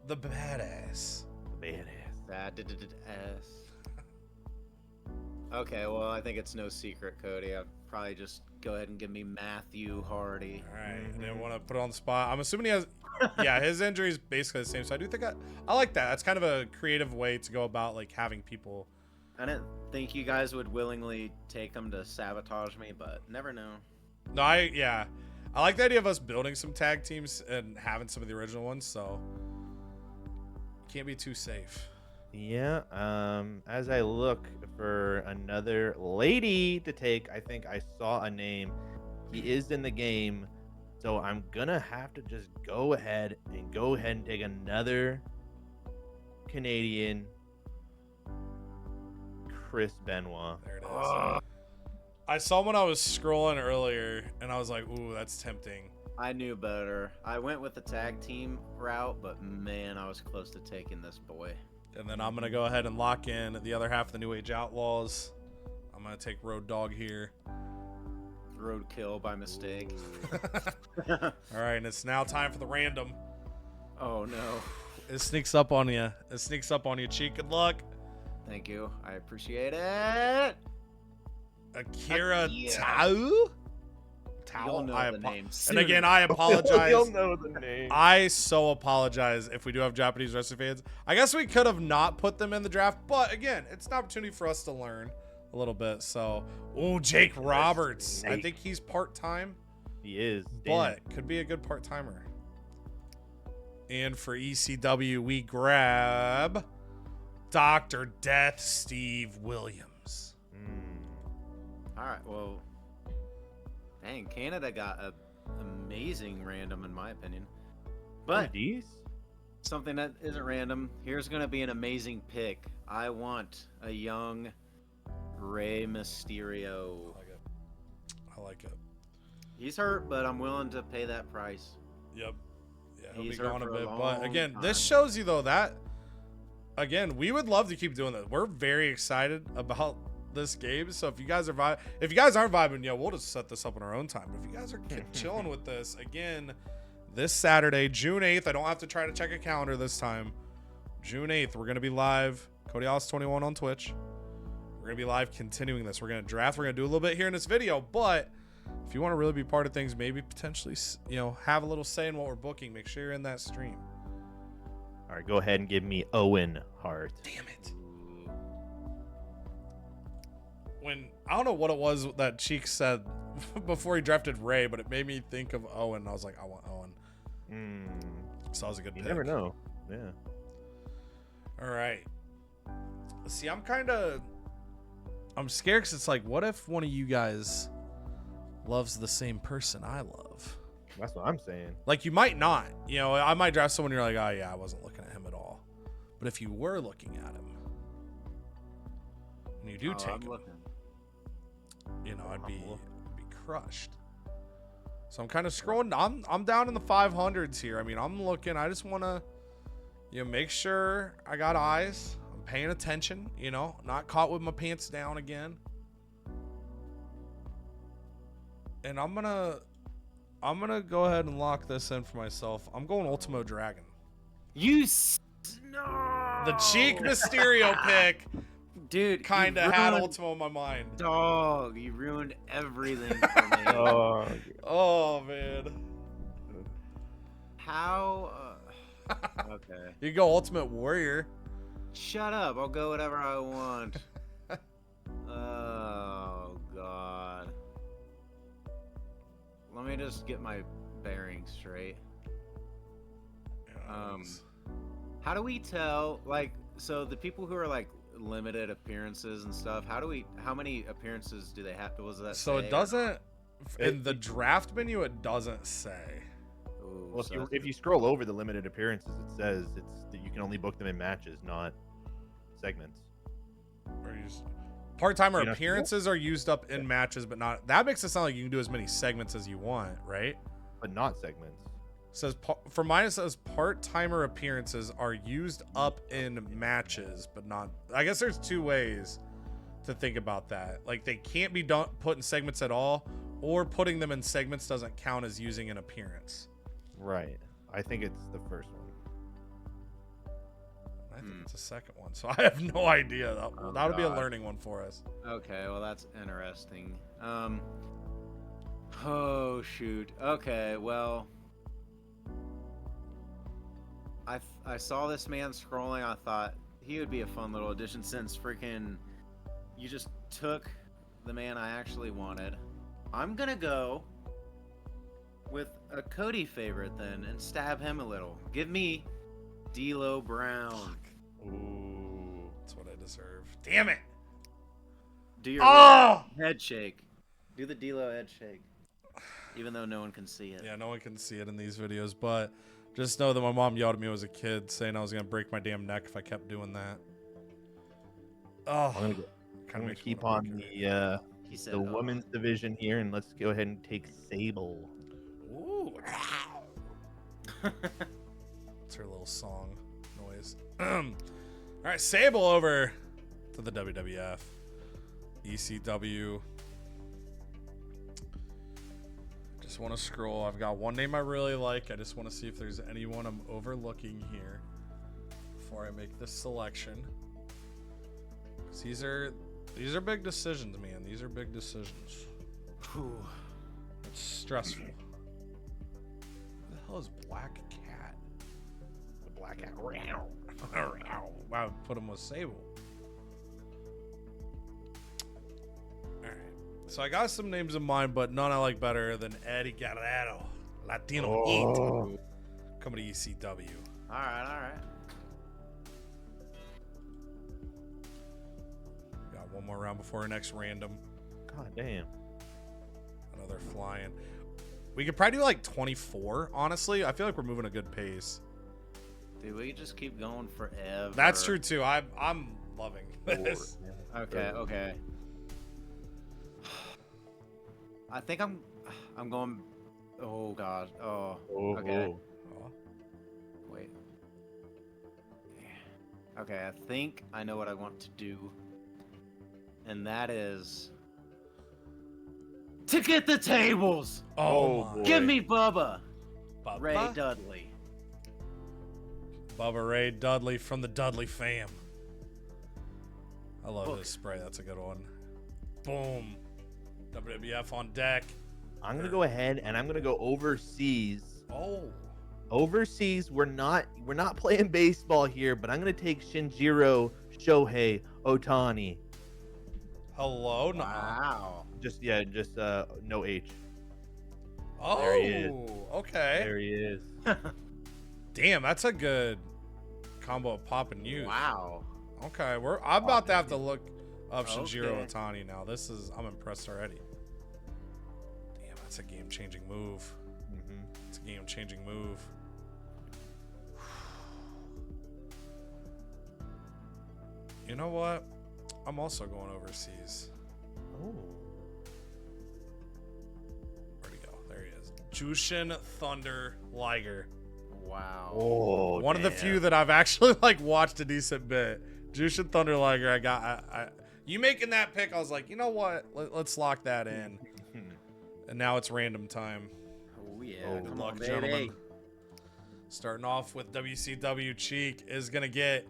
The badass. Badass. that did ass. Okay, well, I think it's no secret, Cody. I'd probably just go ahead and give me Matthew Hardy. All right. I didn't want to put it on the spot. I'm assuming he has. Yeah, his injury is basically the same. So I do think I like that. That's kind of a creative way to go about like having people. I didn't think you guys would willingly take him to sabotage me, but never know. No, I like the idea of us building some tag teams and having some of the original ones. So can't be too safe. Yeah. As I look for another lady to take, I think I saw a name. He is in the game, so I'm gonna have to just go ahead and take another Canadian, Chris Benoit. There it is. I saw when I was scrolling earlier, and I was like, "Ooh, that's tempting." I knew better. I went with the tag team route, but man, I was close to taking this boy. And then I'm gonna go ahead and lock in the other half of the New Age Outlaws. I'm gonna take Road Dogg here. Roadkill by mistake. All right, and it's now time for the random. Oh no. It sneaks up on you. It sneaks up on you, Cheek. Good luck. Thank you. I appreciate it. Akira Yeah. Tau? You'll know the name And soon. again, I apologize. You'll know the name. I so apologize if we do have Japanese wrestling fans. I guess we could have not put them in the draft, but again, it's an opportunity for us to learn a little bit. So, Jake Roberts. I Snake. think he's part-time, He is. but could be a good part-timer. And for ECW, we grab Dr. Death Steve Williams. All right. Well, dang, Canada got a amazing random in my opinion. But these? something that isn't random. Here's gonna be an amazing pick. I want a young Rey Mysterio. I like it. He's hurt, but I'm willing to pay that price. Yep. Yeah, he'll He's be hurt gone a for a bit. But long again, this time. shows you though that again, we would love to keep doing that. We're very excited about this game. So if you guys are if you guys aren't vibing, we'll just set this up in our own time. But if you guys are chilling with this, again, this Saturday, June 8th, I don't have to try to check a calendar this time. June 8th, we're gonna be live. Cody Alice 21 on Twitch. We're gonna be live continuing this. We're gonna draft. We're gonna do a little bit here in this video, but if you want to really be part of things, maybe potentially, have a little say in what we're booking, make sure you're in that stream. All right, go ahead and give me Owen Hart. Damn it. When I don't know what it was that Cheek said before he drafted Ray, but it made me think of Owen. I was like, I want Owen. So that was a good You pick. never know. Yeah. All right. See, I'm scared because it's like, what if one of you guys loves the same person I love? That's what I'm saying. Like, you might not. I might draft someone you're like, oh, yeah, I wasn't looking at him at all. But if you were looking at him, and you do take I'm him, looking. I'd be crushed. So I'm kind of scrolling. I'm down in the 500s here. I mean, I'm looking. I just want to, make sure I got eyes. I'm paying attention. Not caught with my pants down again. And I'm gonna go ahead and lock this in for myself. I'm going Ultimo Dragon. No. The Cheek Mysterio pick Dude, kind you of had ruined- Ultimo in my mind. Dog, you ruined everything for me. Oh, Oh man. How? Okay. You go Ultimate Warrior. Shut up. I'll go whatever I want. Oh God. Let me just get my bearings straight. How do we tell? So the people who are limited appearances and stuff. How many appearances do they have? Was that? So say, it or doesn't in the draft menu. It doesn't say. not? Ooh, well, so if you scroll over the limited appearances, it says that you can only book them in matches, not segments. Or used. Part-timer You know- appearances are used up in matches, but not. That makes it sound like you can do as many segments as you want, right? But not segments. Says for mine it says part-timer appearances are used up in matches, but not. I guess there's two ways to think about that. Like they can't be put in segments at all, or putting them in segments doesn't count as using an appearance. Right. I think it's the first one. I think it's the second one, so I have no idea. That'll be a God. learning one for us. Okay, well that's interesting. Oh shoot. Okay, well, I saw this man scrolling. I thought he would be a fun little addition since freaking you just took the man I actually wanted. I'm gonna go with a Cody favorite then and stab him a little. Give me D'Lo Brown. Ooh. That's what I deserve. Damn it! Do your head shake. Do the D'Lo head shake. Even though no one can see it. Yeah, no one can see it in these videos, but just know that my mom yelled at me when I was a kid, saying I was gonna break my damn neck if I kept doing that. Oh, I'm gonna keep on He said, the women's division here, and let's go ahead and take Sable. Ooh. It's her little song noise. All right, Sable over to the WWF, ECW. Just want to scroll. I've got one name I really like. I just want to see if there's anyone I'm overlooking here before I make this selection. 'Cause these are big decisions, man. These are big decisions. Whew. It's stressful. Who the hell is Black Cat? The Black Cat. Wow, put him with Sable. Alright. So I got some names in mind, but none I like better than Eddie Guerrero. Latino Heat. Coming to ECW. Alright. Got one more round before our next random. God damn. Another flying. We could probably do like 24, honestly. I feel like we're moving a good pace. Dude, we just keep going forever. That's true too. I'm loving this. Okay. I think I'm going. Oh god. Oh. Okay. Oh. Wait. Okay, I think I know what I want to do, and that is to get the tables. Oh, boy. Give me Bubba Bubba? Ray Dudley. Bubba Ray Dudley from the Dudley fam. I love Look. this spray. That's a good one. Boom. WWF on deck. I'm gonna go ahead and I'm gonna go overseas. Oh. Overseas, we're not playing baseball here, but I'm gonna take Shinjiro Shohei Otani. Hello. Nah. Wow. Just no H. Oh. There he is. Okay. There he is. Damn, that's a good combo of pop and youth. Wow. Okay, I'm about to have to look up Shinjiro Okay. Otani now. I'm impressed already. Damn, that's a game-changing move. Mm-hmm. It's a game-changing move. You know what? I'm also going overseas. Oh. Where'd he go? There he is. Jushin Thunder Liger. Wow. Oh. One of the damn. few that I've actually like watched a decent bit. Jushin Thunder Liger. I you making that pick? I was like, you know what? Let's lock that in. And now it's random time. Oh yeah. Oh. Good Come luck, on, baby. gentlemen. Starting off with WCW, Cheek is gonna get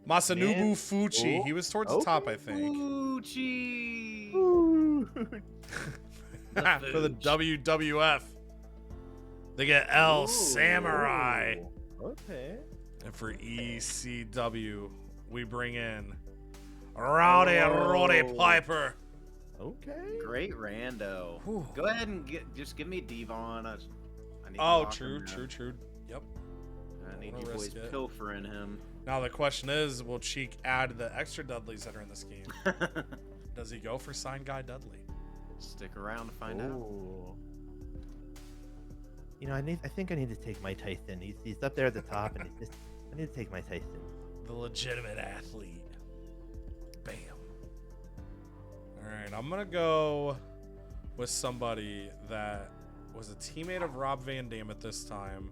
Masanobu Man. Fuchi. Oh. He was towards the top, I think. Gucci. For the WWF, they get El Samurai. Okay. And for ECW, we bring in Rowdy Roddy Piper. Okay. Great rando. Whew. Go ahead and just give me Devon. I need to Oh, lock true. him down. Yep. I need Wanna you boys risk it. pilfering him. Now the question is, will Cheek add the extra Dudleys that are in this game? Does he go for Sign Guy Dudley? Stick around to find out. Ooh. You know, I think I need to take Mike Tyson. He's up there at the top, and I need to take Mike Tyson. The legitimate athlete. right, I'm gonna go with somebody that was a teammate of Rob Van Dam at this time.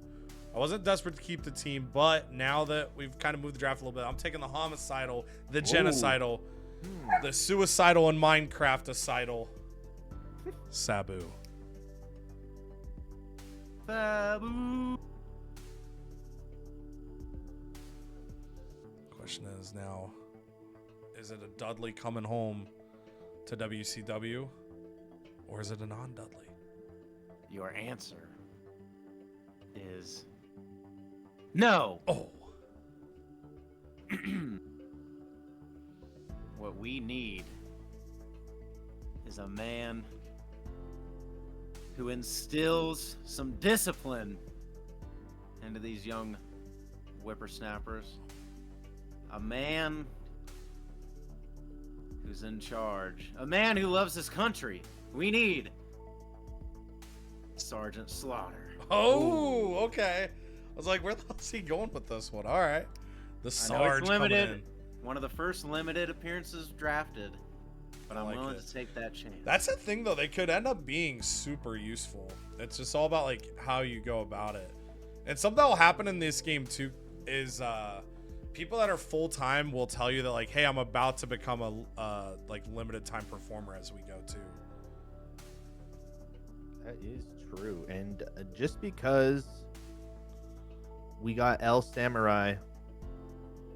I wasn't desperate to keep the team, but now that we've kind of moved the draft a little bit, I'm taking the homicidal, the genocidal, the suicidal and Minecraft-icidal Sabu. Babu. Question is now, is it a Dudley coming home to WCW, or is it a non-Dudley? Your answer is no. Oh. What we need is a man who instills some discipline into these young whippersnappers. A man who's in charge. A man who loves his country. We need Sergeant Slaughter. Oh, okay. I was like, where the hell's he going with this one? All right. The I know Sarge it's coming limited. in. One of the first limited appearances drafted. But I I'm like willing it. to take that chance. That's the thing, though. They could end up being super useful. It's just all about, like, how you go about it. And something that will happen in this game, too, is people that are full-time will tell you that, like, hey, I'm about to become a, like, limited-time performer as we go, too. That is true. And just because we got El Samurai,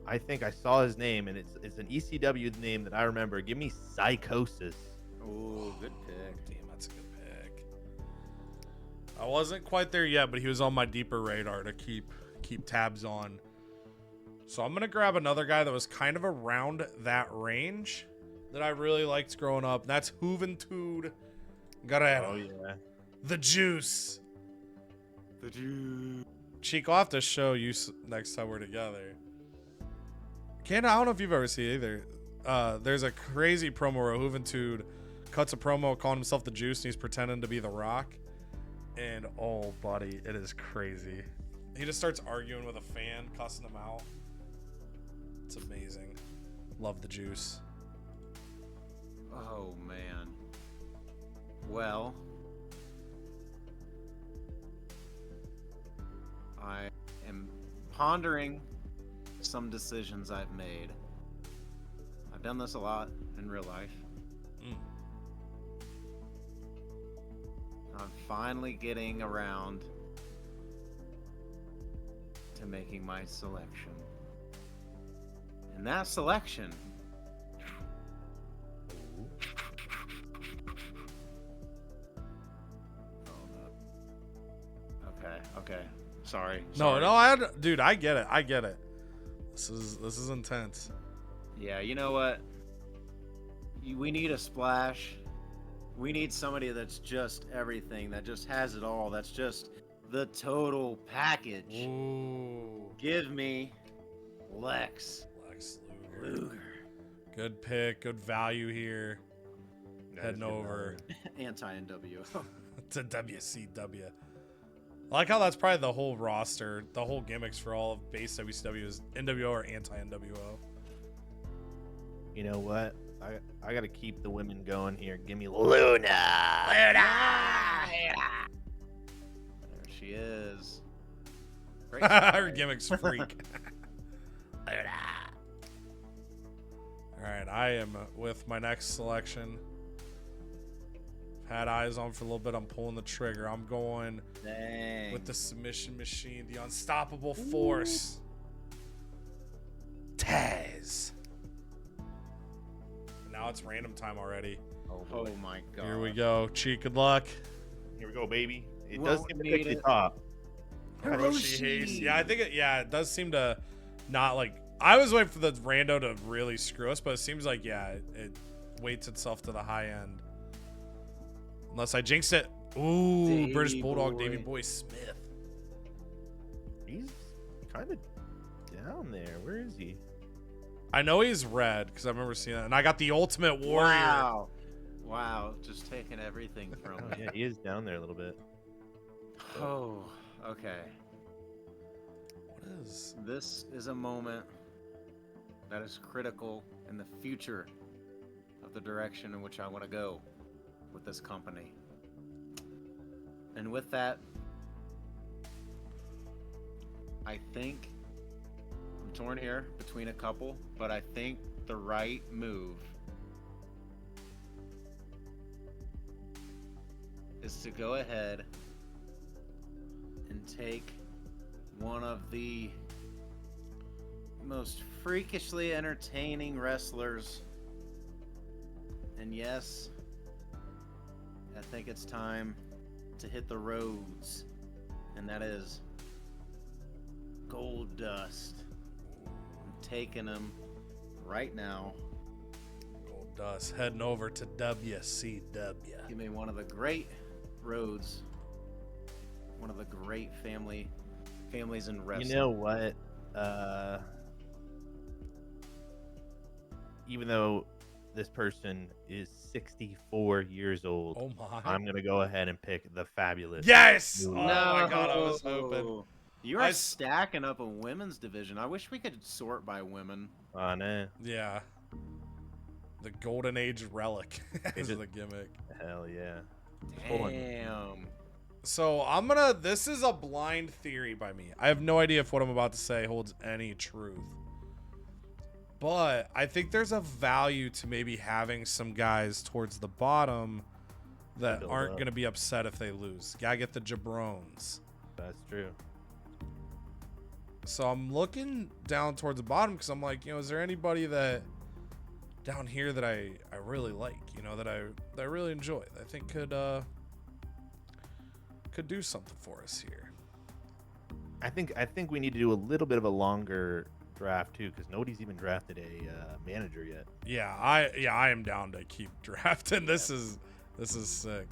I think I saw his name, and it's an ECW name that I remember. Give me Psychosis. Oh, good pick. Damn, that's a good pick. I wasn't quite there yet, but he was on my deeper radar to keep tabs on. So I'm going to grab another guy that was kind of around that range that I really liked growing up. That's Juventud Guerrero. Oh, yeah. The Juice. The Jew. Chico, I'll have to show you next time we're together. Ken, I don't know if you've ever seen it either. There's a crazy promo where Juventud cuts a promo calling himself the Juice, and he's pretending to be The Rock. And, oh, buddy, it is crazy. He just starts arguing with a fan, cussing him out. It's amazing. Love the Juice. Oh, man. Well, I am pondering some decisions I've made. I've done this a lot in real life. I'm finally getting around to making my selection. And that selection Okay. Sorry. Dude, I get it. This is intense. Yeah, you know what? We need a splash. We need somebody that's just everything, that just has it all, that's just the total package. Ooh. Give me Lex Luger. Good pick, good value here. Heading over Anti-NWO. to WCW. I like how that's probably the whole roster, the whole gimmicks for all of base WCW is NWO or anti-NWO. You know what? I got to keep the women going here. Give me Luna. There she is. Great. Her gimmick's freak. All right, I am with my next selection. Had eyes on for a little bit. I'm pulling the trigger. I'm going with the submission machine, the unstoppable force. Taz. Now it's random time already. Oh my god. Here we go. Cheek, good luck. Here we go, baby. It Won't does seem to need pick the it. top. Hiroshi Hayes. Yeah, I think it does seem to not like. I was waiting for the rando to really screw us, but it seems like it weights itself to the high end. Unless I jinx it. Ooh, Davey British Bulldog, Boy. Davey Boy Smith. He's kind of down there. Where is he? I know he's red because I remember seeing that, and I got the Ultimate Warrior. Wow, just taking everything from Oh, me. yeah, he is down there a little bit. Oh, okay. What is? This is a moment that is critical in the future of the direction in which I want to go with this company. And with that, I think I'm torn here between a couple, but I think the right move is to go ahead and take one of the most freakishly entertaining wrestlers. And yes, I think it's time to hit the roads, and that is Gold Dust. I'm taking him right now. Gold Dust heading over to WCW. Give me one of the great roads, one of the great families in wrestling. You know what? Even though this person is 64 years old, Oh my! I'm gonna go ahead and pick the fabulous. Yes! Oh Moolah. my God! I was hoping. No. You are stacking up a women's division. I wish we could sort by women. Oh, no. Yeah. The Golden Age relic is the gimmick. Hell yeah. Damn. So this is a blind theory by me. I have no idea if what I'm about to say holds any truth. But I think there's a value to maybe having some guys towards the bottom that Build aren't up. going to be upset if they lose. Gotta get the jabrones. That's true. So I'm looking down towards the bottom because I'm like, is there anybody that down here that I really like, that I really enjoy, that I think could do something for us here. I think we need to do a little bit of a longer draft too, because nobody's even drafted a manager yet. Yeah, I am down to keep drafting. This is sick.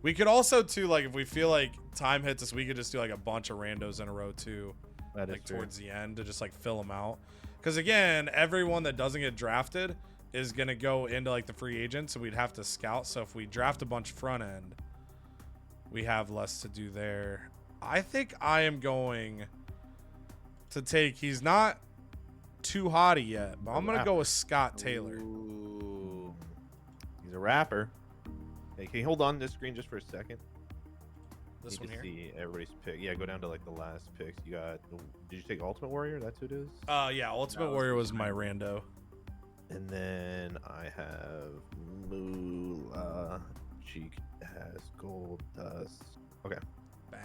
We could also too, like, if we feel like time hits us, we could just do like a bunch of randos in a row too, That is like true. towards the end to just like fill them out. Because again, everyone that doesn't get drafted is gonna go into like the free agents, so we'd have to scout. So if we draft a bunch front end, we have less to do there. I think I am going to take. He's not too hotty yet, but I'm gonna go with Scott Taylor. Ooh. He's a rapper. Hey, can you hold on to this screen just for a second? This Need one to here. see everybody's pick. Yeah, go down to like the last picks. You got. Did you take Ultimate Warrior? That's who it is. Yeah, Ultimate Warrior was my rando. And then I have Moolah. Cheek has Gold Dust. Okay. Bang.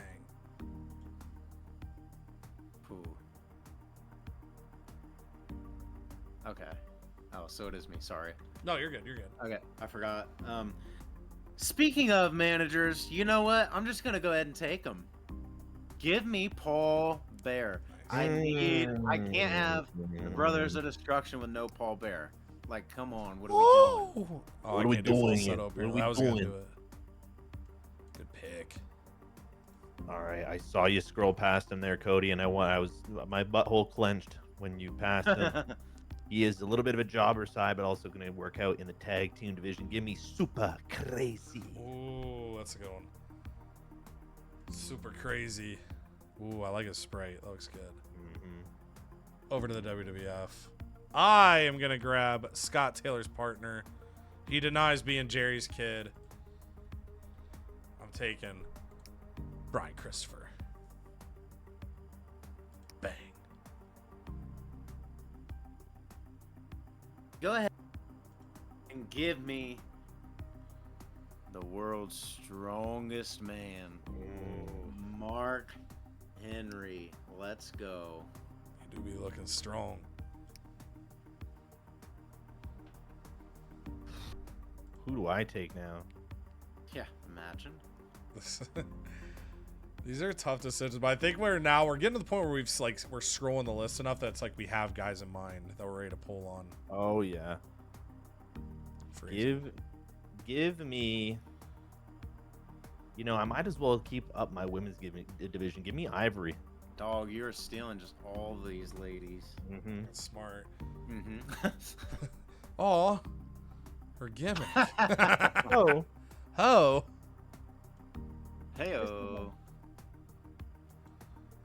Ooh. Okay. Oh, so it is me. Sorry. No, you're good. You're good. Okay, I forgot. Speaking of managers, you know what? I'm just gonna go ahead and take them. Give me Paul Bear. I can't have the Brothers of Destruction with no Paul Bear. Like, come on, what are we doing? Oh, What I are we can't do full doing? setup here. What are we I was gonna doing? do it. Good pick. All right, I saw you scroll past him there, Cody, and my butthole clenched when you passed him. He is a little bit of a jobber side, but also going to work out in the tag team division. Give me Super Crazy. Ooh, that's a good one. Super crazy. Ooh, I like his sprite. That looks good. Over to the WWF. I am going to grab Scott Taylor's partner. He denies being Jerry's kid. I'm taking Brian Christopher. Bang. Go ahead and give me the world's strongest man, Mark Henry. Let's go. You do be looking strong. Who do I take now? Yeah, imagine. These are tough decisions, but I think we're getting to the point where we're scrolling the list enough that it's like we have guys in mind that we're ready to pull on. Oh yeah. Give me. I might as well keep up my women's division. Give me Ivory. Dog, you're stealing just all these ladies. Mm-hmm. That's smart. Mm-hmm. Oh, her gimmick. Oh. Oh. Heyo.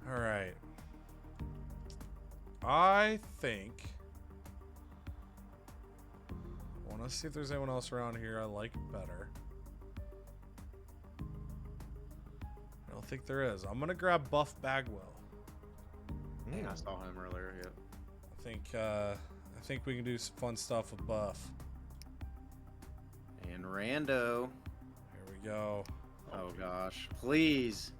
All right. I think I want Let's see if there's anyone else around here I like better. I don't think there is. I'm gonna grab Buff Bagwell. I saw him earlier. Yep. I think we can do some fun stuff with Buff. And Rando. Here we go. Oh gosh, please.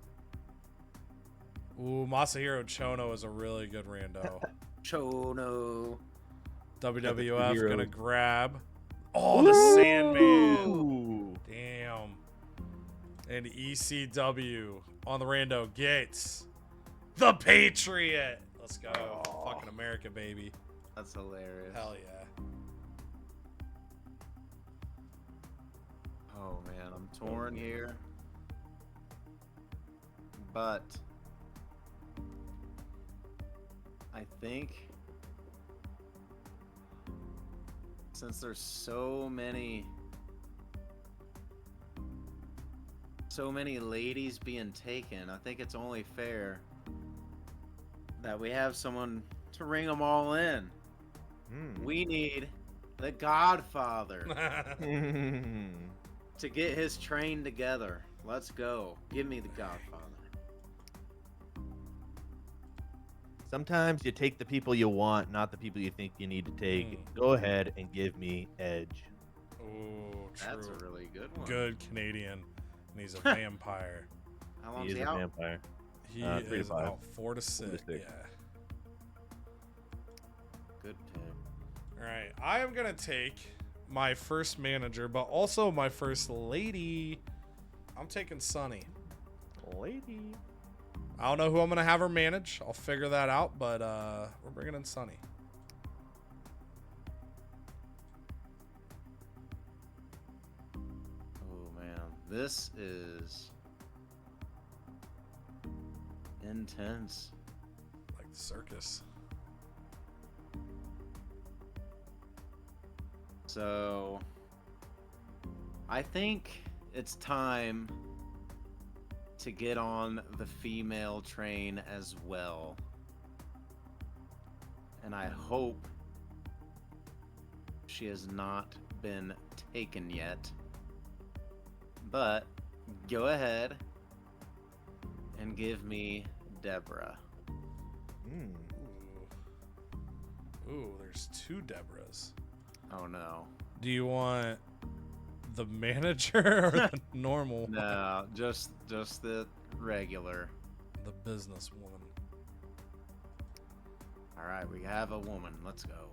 Ooh, Masahiro Chono is a really good rando. Chono. WWF gonna grab. Oh, the Sandman. Ooh. Damn. And ECW on the rando gets the Patriot. Let's go. Oh. Fucking America, baby. That's hilarious. Hell yeah. Oh man, I'm torn here. But I think since there's so many ladies being taken, I think it's only fair that we have someone to ring them all in. We need the Godfather to get his train together. Let's go. Give me the Godfather. Sometimes you take the people you want, not the people you think you need to take. Go ahead and give me Edge. Ooh, true. That's a really good one. Good Canadian. And he's a vampire. How He long's is he a out? vampire. He 3 to is 5. about 4 to 6. 4 to 6. Yeah. Good pick. All right. I am going to take my first manager, but also my first lady. I'm taking Sunny. Lady. I don't know who I'm going to have her manage. I'll figure that out, but we're bringing in Sunny. Oh man, this is intense. Like the circus. So I think it's time to get on the female train as well. And I hope she has not been taken yet. But go ahead and give me Deborah. Ooh, there's 2 Debras. Oh no. Do you want the manager or the normal one? No, just the regular. The business one. All right, we have a woman. Let's go.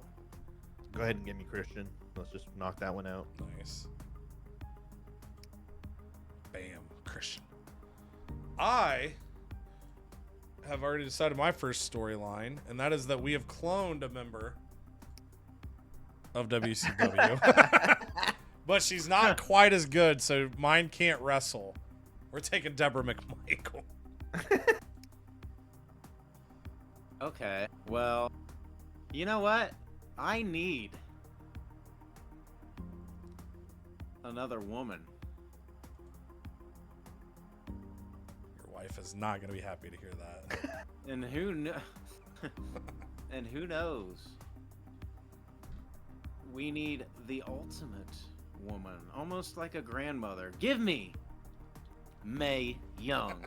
Go ahead and give me Christian. Let's just knock that one out. Nice. Bam, Christian. I have already decided my first storyline, and that is that we have cloned a member of WCW. But she's not quite as good, so mine can't wrestle. We're taking Deborah McMichael. Okay, well, you know what? I need another woman. Your wife is not going to be happy to hear that. And who knows? We need the ultimate woman, almost like a grandmother. Give me Mae Young.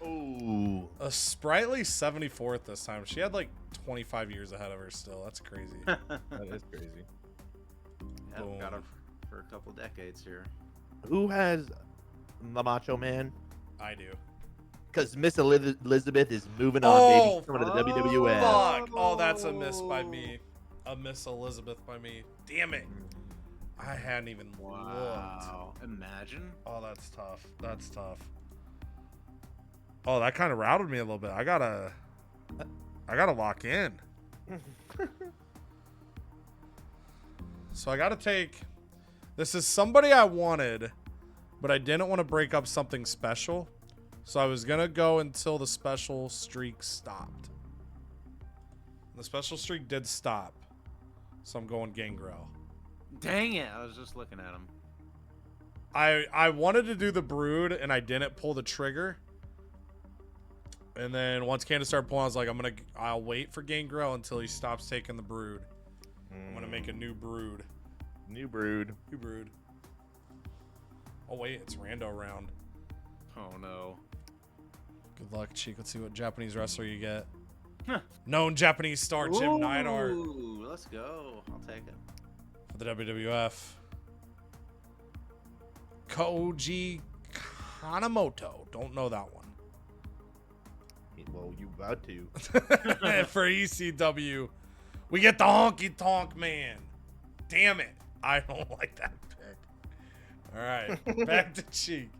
Ooh. A sprightly 74th this time. She had like 25 years ahead of her still. That's crazy. That is crazy. Yeah, Boom. got her for a couple decades here. Who has the Macho Man? I do. Because Miss Elizabeth is moving on, baby. Oh, Coming to the WWF. Fuck. Oh, that's a miss by me. A Miss Elizabeth by me. Damn it. I hadn't even looked. Wow. Imagine. Oh, that's tough. That's tough. Oh, that kind of routed me a little bit. I gotta lock in. So I gotta take. This is somebody I wanted, but I didn't want to break up something special. So I was gonna go until the special streak stopped. The special streak did stop. So I'm going Gangrel. Dang it! I was just looking at him. I wanted to do the Brood and I didn't pull the trigger. And then once Candace started pulling, I was like, I'll wait for Gangrel until he stops taking the Brood. I'm gonna make a new Brood. New Brood. You brood. Oh wait, it's rando round. Oh no. Good luck, Cheek. Let's see what Japanese wrestler you get. Huh. Known Japanese star Jim Neidhart Ooh, let's go. I'll take it. for the WWF. Koji Kanemoto. Don't know that one. Well, you about to. For ECW, we get the Honky Tonk Man. Damn it. I don't like that pick. All right, back to Cheek.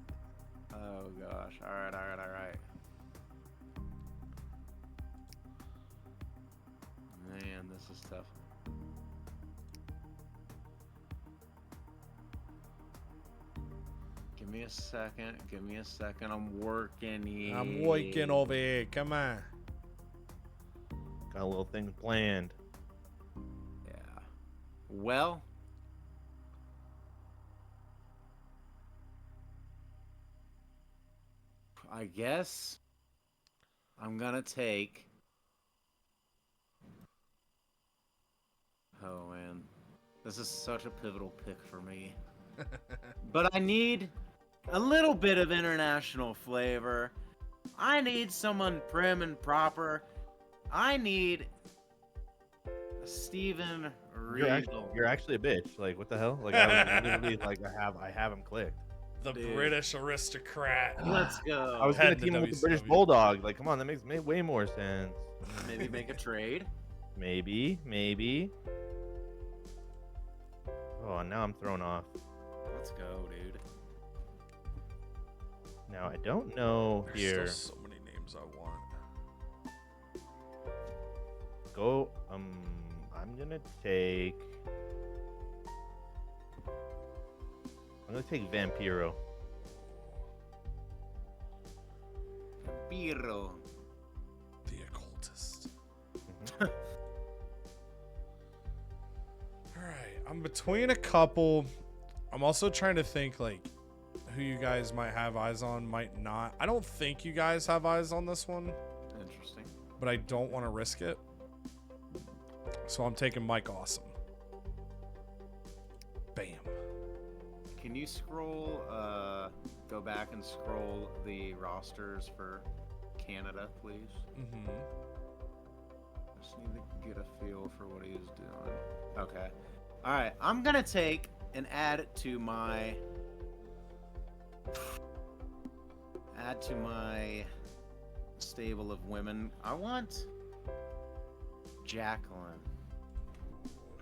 Oh gosh. All right. Man, this is tough. Give me a second. I'm working here. I'm working over here. Come on. Got a little thing planned. Yeah. Well. I guess I'm gonna take. Oh man, this is such a pivotal pick for me. But I need a little bit of international flavor. I need someone prim and proper. I need Steven Regal. You're actually a bitch. Like, what the hell? Like, I literally, like, I have him clicked. The Dude. British aristocrat. Let's go. I was gonna Heading to team him with the British WCW. Bulldog. Like, come on, that makes way more sense. Maybe make a trade. Maybe. Oh, now I'm thrown off. Let's go, dude. Now I don't know There's here. still so many names I want. Go. I'm gonna take Vampiro. Biro. The occultist. Mm-hmm. All right, I'm between a couple. I'm also trying to think like who you guys might have eyes on, might not. I don't think you guys have eyes on this one, Interesting. but I don't want to risk it. So I'm taking Mike Awesome. Bam. Can you scroll, go back and scroll the rosters for Canada, please? Mm-hmm. I just need to get a feel for what he is doing. Okay. All right. I'm going to take and add to my stable of women. I want Jacqueline.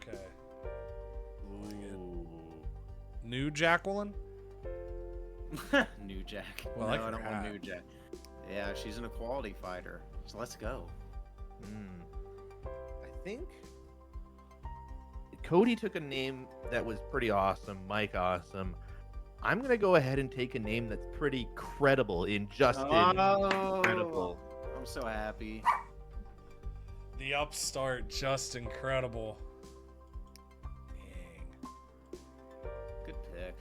Okay. Ooh. New Jacqueline? New Jack. Well, no, I like I her don't hat. want New Jack. Yeah, she's an equality fighter. So let's go. I think Cody took a name that was pretty awesome, Mike Awesome. I'm gonna go ahead and take a name that's pretty credible in Justin. Incredible. I'm so happy. The upstart, just incredible. Dang. Good pick.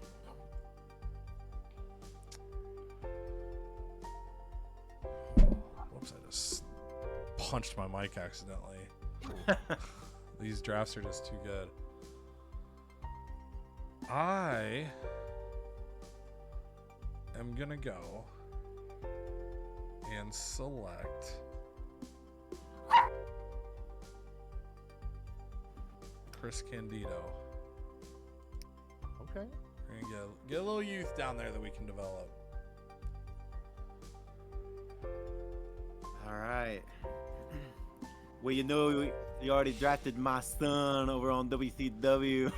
Whoops, I just punched my mic accidentally. These drafts are just too good. I am gonna go and select Chris Candido. Okay. We're gonna get a little youth down there that we can develop. All right. Well, you know, you already drafted my son over on WCW.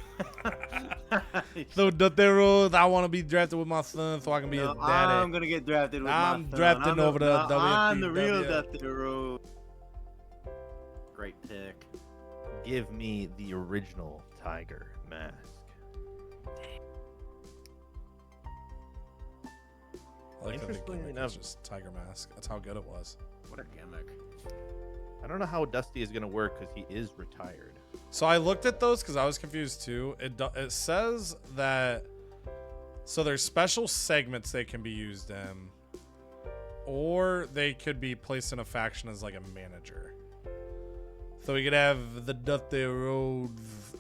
So the rules, I want to be drafted with my son so I can be his daddy. I'm gonna get drafted with I'm my son. drafting over the I'm the real WCW. Dusty Rhodes. Great pick. Give me the original Tiger mask. I like that the Interestingly gimmick enough- was just Tiger Mask. That's how good it was. What a gimmick. I don't know how Dusty is gonna work because he is retired. So I looked at those because I was confused too. It says that so there's special segments they can be used in, or they could be placed in a faction as like a manager. So we could have the Dusty Rhodes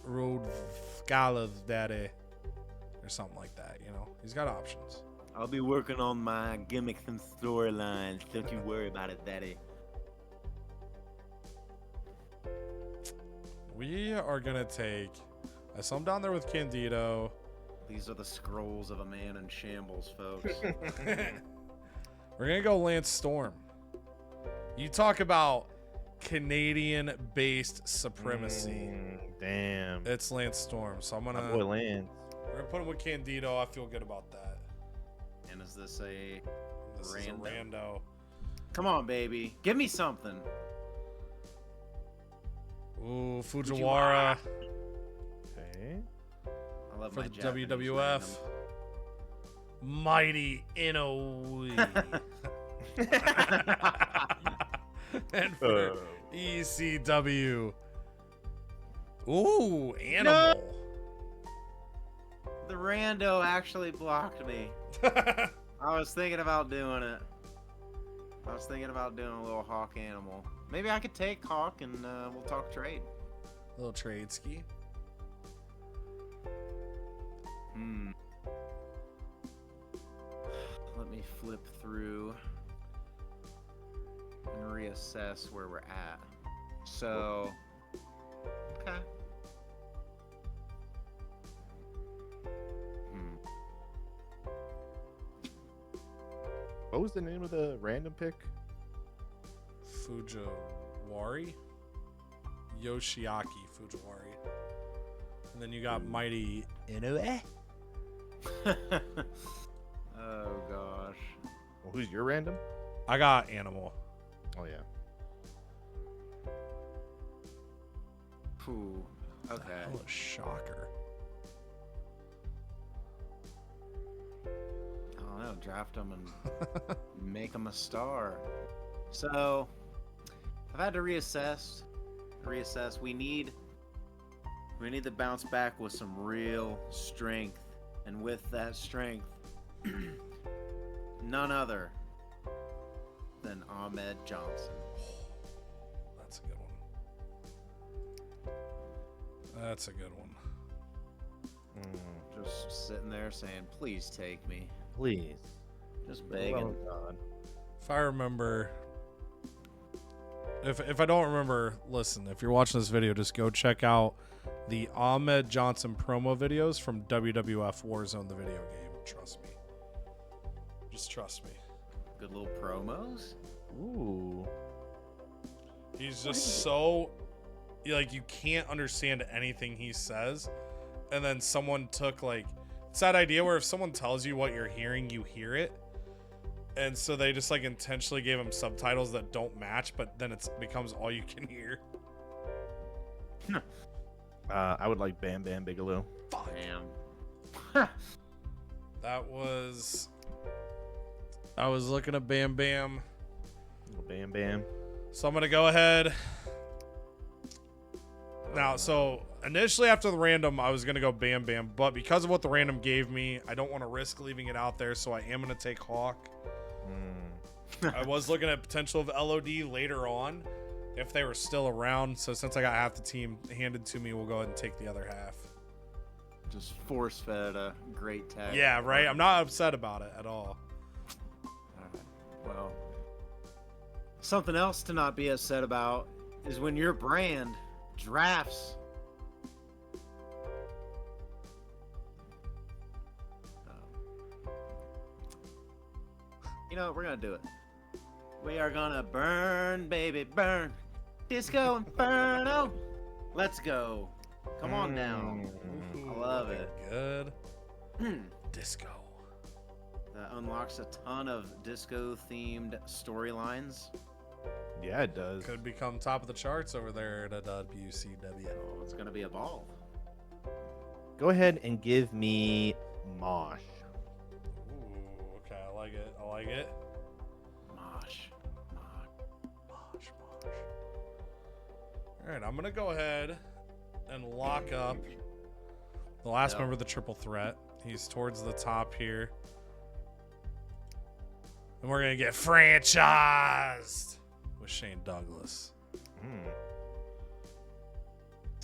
scholars, daddy, or something like that. You know, he's got options. I'll be working on my gimmicks and storylines. Don't you worry about it, Daddy. We are gonna take. I saw him down there with Candido. These are the scrolls of a man in shambles, folks. We're gonna go Lance Storm. You talk about Canadian-based supremacy. Damn. It's Lance Storm, so I'm My gonna. boy Lance. We're gonna put him with Candido. I feel good about that. And is this a This rando? is a rando. Come on, baby. Give me something. Ooh, Fujiwara Okay. I love for my the Japanese WWF. Mighty Inoue. And for ECW. Ooh, Animal. The rando actually blocked me. I was thinking about doing it. I was thinking about doing a little Hawk Animal. Maybe I could take Hawk and we'll talk trade. Little trade ski. Let me flip through and reassess where we're at. So, okay. What was the name of the random pick? Fujiwari. Yoshiaki Fujiwari. And then you got Mighty Inoue. Oh gosh. Well, who's your random? I got Animal. Oh yeah. Ooh. Okay. Hell, a shocker. I don't know. Draft him and make him a star. So, I've had to reassess. We need to bounce back with some real strength, and with that strength, none other than Ahmed Johnson. That's a good one. That's a good one. Just sitting there saying, "Please take me." Please. Just begging. Oh God. If I remember, if I don't remember, listen, if you're watching this video, just go check out the Ahmed Johnson promo videos from WWF Warzone, the video game. Trust me. Just trust me. Good little promos. Ooh. He's just so, like, you can't understand anything he says. And then someone took, like, it's that idea where if someone tells you what you're hearing, you hear it. And so they just, like, intentionally gave him subtitles that don't match, but then it becomes all you can hear. I would like Bam Bam Bigelow. Fuck. Damn. That was... I was looking at Bam Bam. Bam Bam. So I'm going to go ahead. Now, so initially after the random, I was going to go Bam Bam. But because of what the random gave me, I don't want to risk leaving it out there. So I am going to take Hawk. I was looking at potential of LOD later on if they were still around. So since I got half the team handed to me, we'll go ahead and take the other half. Just force fed a great tag. Yeah, right. I'm not upset about it at all. Alright. Well, something else to not be upset about is when your brand drafts. You know, we're gonna do it. We are gonna burn, baby, burn. Disco Inferno. Let's go. Come on down. I love it. Good. Disco. That unlocks a ton of disco-themed storylines. Yeah, it does. Could become top of the charts over there at WCW. Oh, it's gonna be a ball. Go ahead and give me Mosh. Ooh, okay, I like it. I like it. Mosh. Mosh. All right, I'm gonna go ahead and lock up the last Yep. member of the triple threat. He's towards the top here, and we're gonna get franchised with Shane Douglas.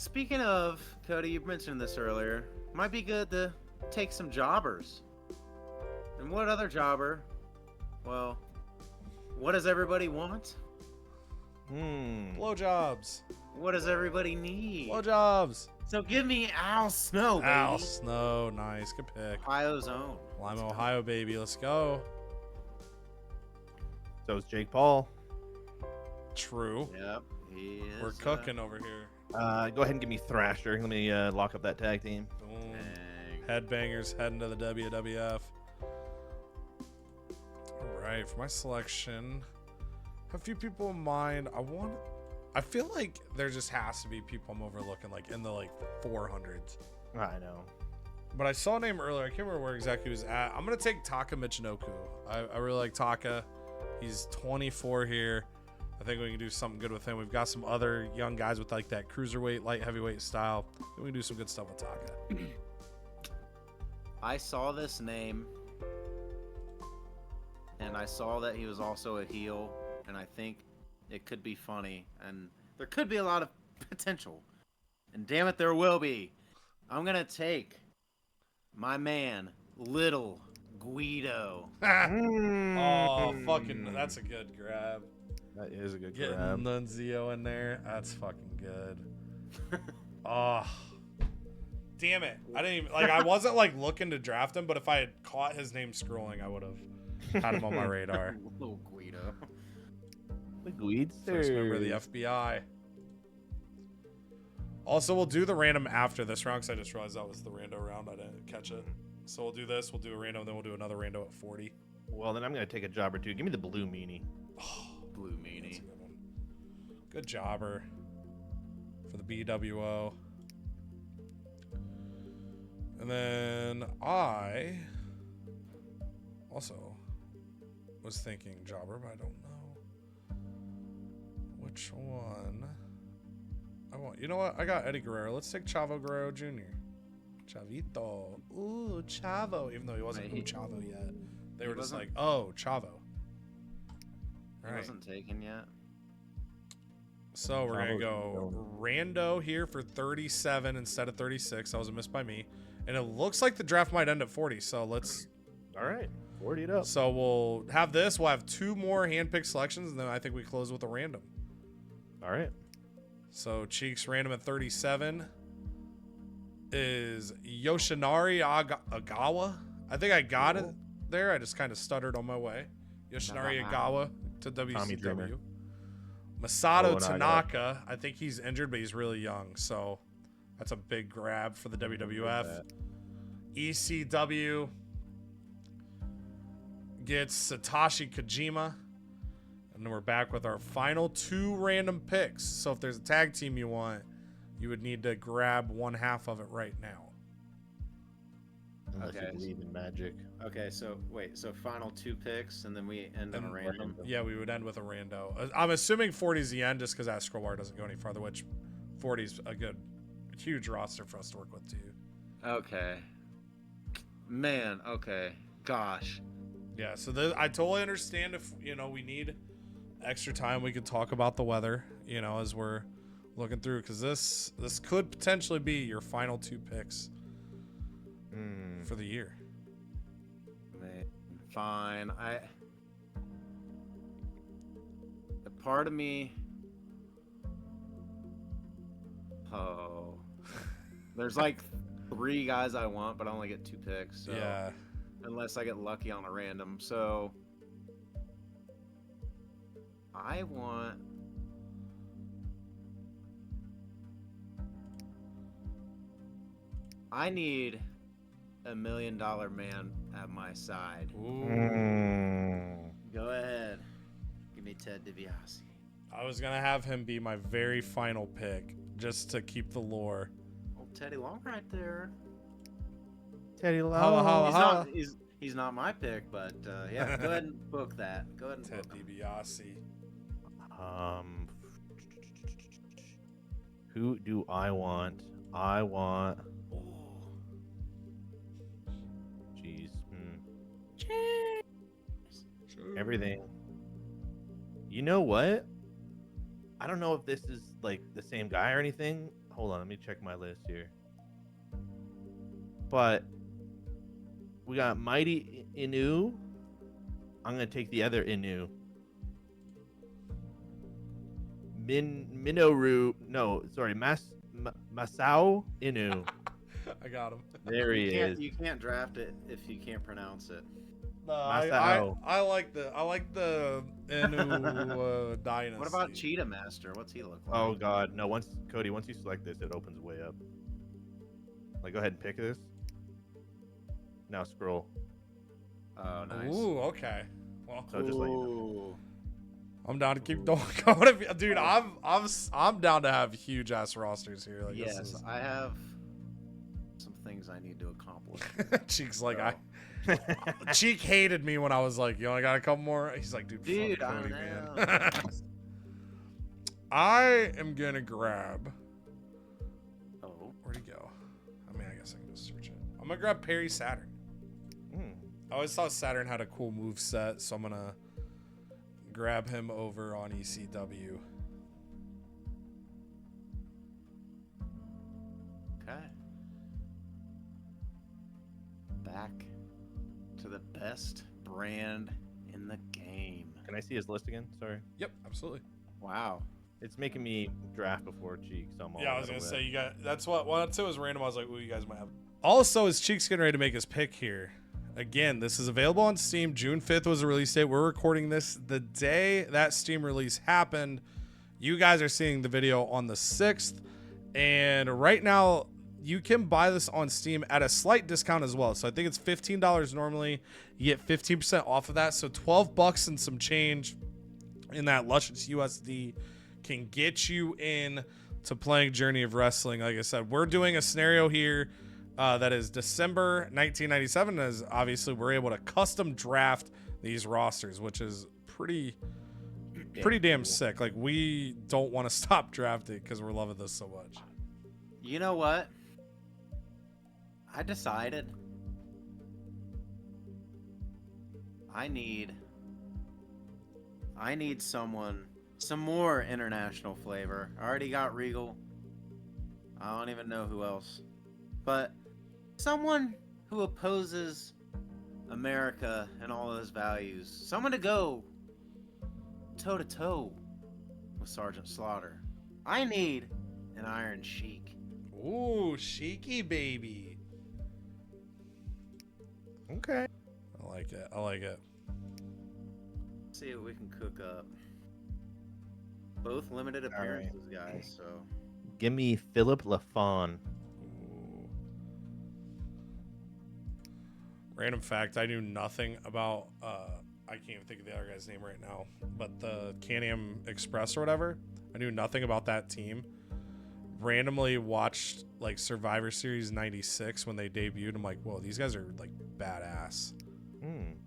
Speaking of, Cody, you mentioned this earlier. Might be good to take some jobbers. And what other jobber? Well, what does everybody want? Blowjobs. What does everybody need? Blowjobs. So give me Al Snow, baby. Al Snow. Nice. Good pick. Ohio's own. Lima, Ohio, baby. Let's go. So is Jake Paul. True. Yep. He is, We're cooking over here. Go ahead and give me Thrasher. Let me lock up that tag team. Boom. Dang. Headbangers heading to the WWF. All right, for my selection, a few people in mind. I feel like there just has to be people I'm overlooking, like in the 400s. I know. But I saw a name earlier. I can't remember where exactly he was at. I'm gonna take Taka Michinoku. I really like Taka. He's 24 here. I think we can do something good with him. We've got some other young guys with like that cruiserweight, light heavyweight style. I think we can do some good stuff with Taka. I saw this name, and I saw that he was also a heel, and I think it could be funny, and there could be a lot of potential. And damn it, there will be. I'm gonna take my man, Little Guido. Oh, fucking, that's a good grab. That is a good Getting grab. Nunzio in there, that's fucking good. Oh, damn it! I didn't even I wasn't looking to draft him, but if I had caught his name scrolling, I would have had him on my radar. Little Guido. The Guides. First member of the FBI. Also, we'll do the random after this round because I just realized that was the rando round. I didn't catch it. So we'll do this. We'll do a rando, and then we'll do another rando at 40. Well, then I'm gonna take a jobber too. Give me the blue meanie. Oh, Blue that's a meanie. good one. Good jobber for the BWO. And then I also was thinking jobber, but I don't know which one I want. You know what? I got Eddie Guerrero. Let's take Chavo Guerrero Jr. Chavito. Ooh, Chavo. Even though he wasn't Wait, Chavo yet. They he were just wasn't? like, oh, Chavo. He All right. wasn't taken yet. So we're going to Chavo's go rando here for 37 instead of 36. That was a miss by me. And it looks like the draft might end at 40. So let's. All right, 40 it up. So we'll have this. We'll have two more handpicked selections. And then I think we close with a random. All right. So Cheeks random at 37 is Yoshinari Agawa. I think I got it there. I just kind of stuttered on my way. Yoshinari Agawa to Tommy Dreamer. WCW. Masato Oh, no, Tanaka. I think he's injured, but he's really young. So that's a big grab for the WWF. ECW gets Satoshi Kojima. And then we're back with our final two random picks. So if there's a tag team you want, you would need to grab one half of it right now. Unless Okay. you believe in magic. Okay, so wait, so final two picks, and then we end on a And random. Yeah, we would end with a rando. I'm assuming 40 is the end just because that scroll bar doesn't go any farther, which 40 is a huge roster for us to work with too. Okay. Man, okay. Gosh. Yeah, so I totally understand if, we need extra time, we could talk about the weather, as we're looking through, because this could potentially be your final two picks for the year. Man, fine. A part of me. Oh. There's three guys I want, but I only get two picks. So Yeah. Unless I get lucky on a random. So I want. I need $1 million man at my side. Ooh. Go ahead. Give me Ted DiBiase. I was going to have him be my very final pick just to keep the lore. Oh, Teddy Long right there. Teddy Long. Holla, holla, He's holla. not, he's not my pick, but yeah, go ahead and book that. Go ahead and Ted book him. DiBiase. Who do I want? I want. Jeez. Everything. You know what? I don't know if this is the same guy or anything. hold on, let me check my list here. But we got Mighty Inu. I'm gonna take the other Inu. Minoru. No, sorry, Masao Inu. I got him. There he is. You can't draft it if you can't pronounce it. No, Masao. I like the Inu dynasty. What about Cheetah Master? What's he look like? Oh God, no! Once you select this, it opens way up. Like, go ahead and pick this. Now scroll. Oh, nice. Ooh, okay. Well, So just let you know. Ooh. I'm down to keep going. Dude, I'm down to have huge ass rosters here. Like, Yes, this is... I have some things I need to accomplish. Cheek's like, So, Cheek hated me when I was like, you only got a couple more. He's like, dude, fuck I Cody, know. man. I am gonna grab. Oh, Where'd he go? I mean, I guess I can just search it. I'm gonna grab Perry Saturn. I always thought Saturn had a cool move set, so I'm gonna grab him over on ECW. okay. Back to the best brand in the game. Can I see his list again? Sorry. Yep, absolutely. Wow. It's making me draft before Cheek, so I'm all Yeah, I was out gonna of say it. you got. That's what. Once it was random, I was like, "Ooh, you guys might have." Also, is Cheek's getting ready to make his pick here? Again, this is available on Steam. June 5th was the release date. We're recording this the day that Steam release happened. You guys are seeing the video on the 6th, and right now you can buy this on Steam at a slight discount as well. So I think it's $15 normally. You get 15% off of that. So $12 and some change in that luscious USD can get you in to playing Journey of Wrestling. Like I said, we're doing a scenario here that is December 1997, as obviously we're able to custom draft these rosters, which is pretty damn sick. Like, we don't want to stop drafting because we're loving this so much. You know what? I decided I need someone, some more international flavor. I already got Regal. I don't even know who else. But someone who opposes America and all those values. Someone to go toe to toe with Sergeant Slaughter. I need an Iron Sheik. Ooh, Sheiky baby. Okay. I like it. I like it. See what we can cook up. Both limited appearances, guys, so. Give me Philip LaFawn. Ooh. Random fact, I knew nothing about I can't even think of the other guy's name right now, but the Can-Am Express or whatever. I knew nothing about that team. Randomly watched like Survivor Series 96 when they debuted. I'm like, whoa, these guys are like badass.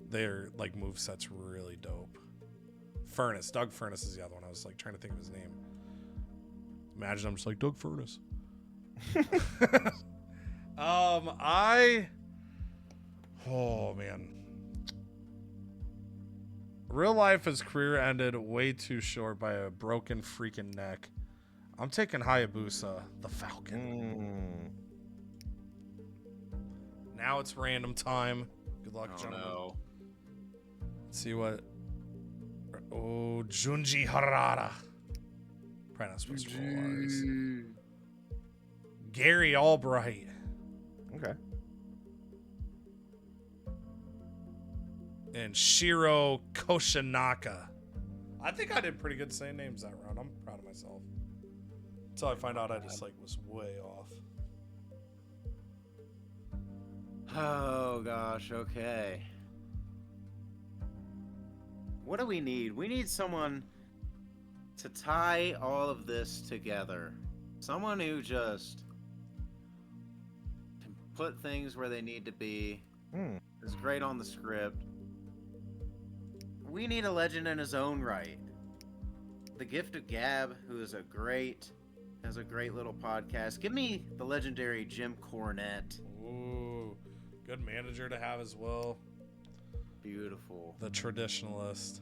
Their like moveset's really dope. Furnace, Doug Furnace is the other one. I was like trying to think of his name. Imagine I'm just like Doug Furnace. Oh man. Real life, his career ended way too short by a broken freaking neck. I'm taking Hayabusa, the Falcon. Now it's random time. Good luck, gentlemen. No. Let's see what. Oh, Junji Harada. Probably not supposed to roll R's. Gary Albright. Okay. And Shiro Koshinaka. I think I did pretty good saying names that round. I'm proud of myself. Until I find out I just like was way off. Oh gosh, okay. What do we need? We need someone to tie all of this together. Someone who just can put things where they need to be. Is great on the script. We need a legend in his own right. The Gift of Gab, who is has a great little podcast. Give me the legendary Jim Cornette. Ooh, good manager to have as well. Beautiful. The traditionalist.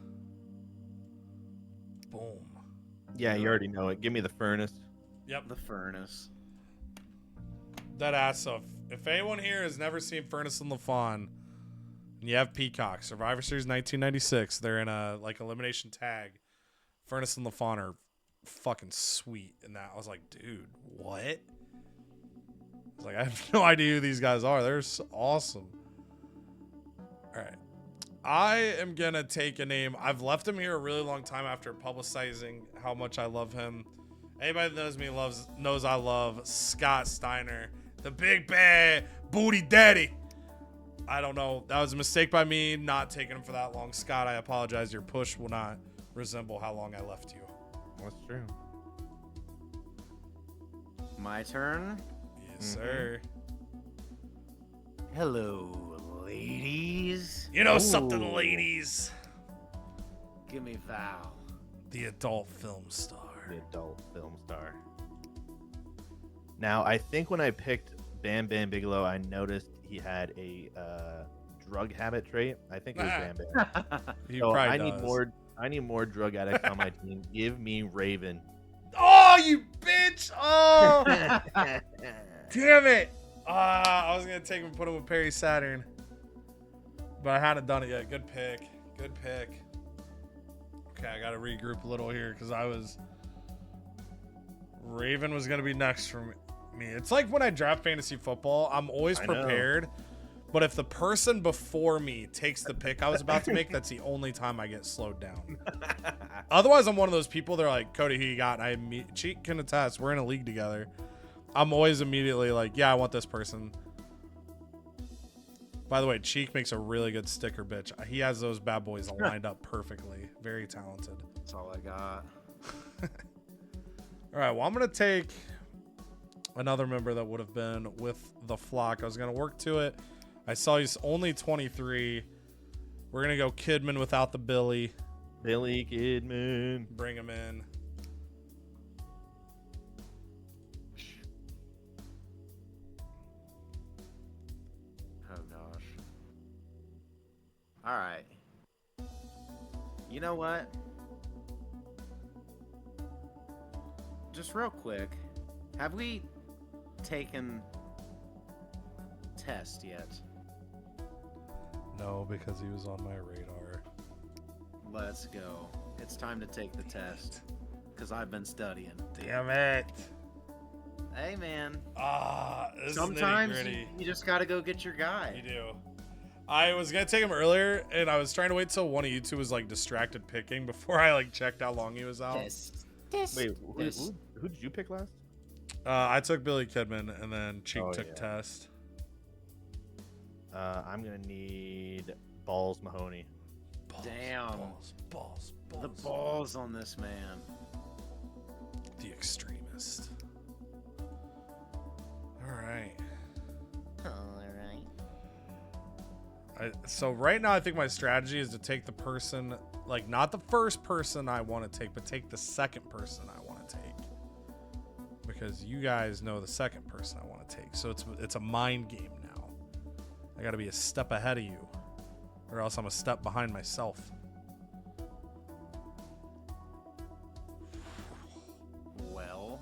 Boom. Yeah, you already know it. Give me the Furnace. Yep. The Furnace. Dead ass. So if anyone here has never seen Furnace and LaFawn, and you have Peacock, Survivor Series 1996, they're in a like elimination tag. Furnace and LaFawn are fucking sweet in that. I was like, dude, what? I was like, I have no idea who these guys are. They're so awesome. All right. I am going to take a name. I've left him here a really long time after publicizing how much I love him. Anybody that knows me knows I love Scott Steiner, the big bad booty daddy. I don't know. That was a mistake by me not taking him for that long. Scott, I apologize. Your push will not resemble how long I left you. That's true. My turn. Yes, sir. Hello, ladies. You know something, ladies. Give me Val. The adult film star. The adult film star. Now, I think when I picked Bam Bam Bigelow, I noticed he had a drug habit trait. I think it was Bam Bam. He So probably I does. need more drug addicts on my team. Give me Raven. Oh, you bitch! Oh, damn it! I was gonna take him and put him with Perry Saturn, but I hadn't done it yet. Good pick. Good pick. Okay, I gotta regroup a little here because Raven was gonna be next for me. It's like when I draft fantasy football, I'm always I know. prepared. But if the person before me takes the pick I was about to make, that's the only time I get slowed down. Otherwise, I'm one of those people. They're like, Cody, who you got? And Cheek can attest. We're in a league together. I'm always immediately like, yeah, I want this person. By the way, Cheek makes a really good sticker, bitch. He has those bad boys lined up perfectly. Very talented. That's all I got. All right, well, I'm going to take another member that would have been with the flock. I was going to work to it. I saw he's only 23. We're going to go Kidman without the Billy. Billy Kidman. Bring him in. Oh, gosh. All right. You know what? Just real quick. Have we taken Test yet? No, because he was on my radar. Let's go. It's time to take the test. Because I've been studying. Damn it. Hey, man. This Sometimes is nitty-gritty. you just got to go get your guy. You do. I was going to take him earlier, and I was trying to wait till one of you two was, like, distracted picking before I, like, checked how long he was out. Wait, who did you pick last? I took Billy Kidman, and then Cheek took yeah. Test. I'm gonna need Balls Mahoney. Damn. Balls. The balls on this man. The extremist. All right. So right now, I think my strategy is to take the person, like not the first person I want to take, but take the second person I want to take. Because you guys know the second person I want to take. So it's a mind game now. I got to be a step ahead of you, or else I'm a step behind myself. Well,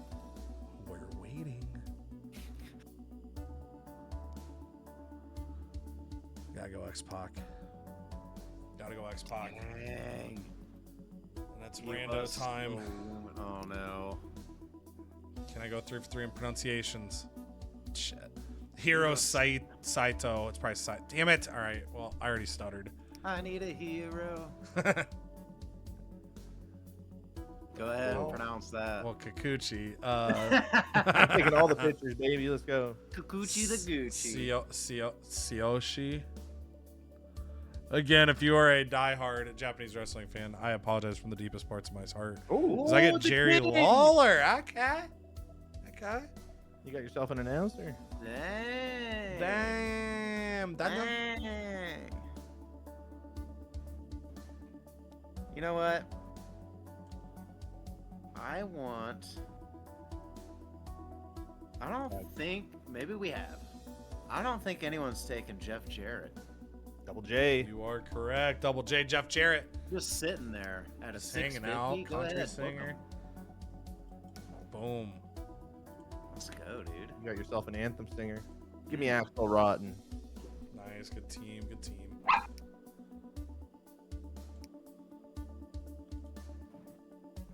We're waiting. Gotta go X-Pac. Gotta go X-Pac. dang. And that's He rando was time. so- Oh, no. Can I go 3 for 3 in pronunciations? Shit. Hiro Saito. It's probably Saito. Damn it. All right. Well, I already stuttered. I need a hero. Go ahead and pronounce that. Well, Kikuchi. I'm taking all the pictures, baby. Let's go. Kukuchi the Gucci. Tsuyoshi. Again, if you are a diehard Japanese wrestling fan, I apologize from the deepest parts of my heart. Oh, Because I get Jerry Lawler. Okay. you got yourself an announcer. Dang. Damn. Dang. You know what? I don't think, maybe we have. I don't think anyone's taken Jeff Jarrett. Double J. You are correct. Double J, Jeff Jarrett. Just sitting there at a Just hanging 650. out. Go Country ahead, book singer. him. Boom. Let's go, dude. You got yourself an anthem singer. Give me Axel Rotten. Nice, good team, good team.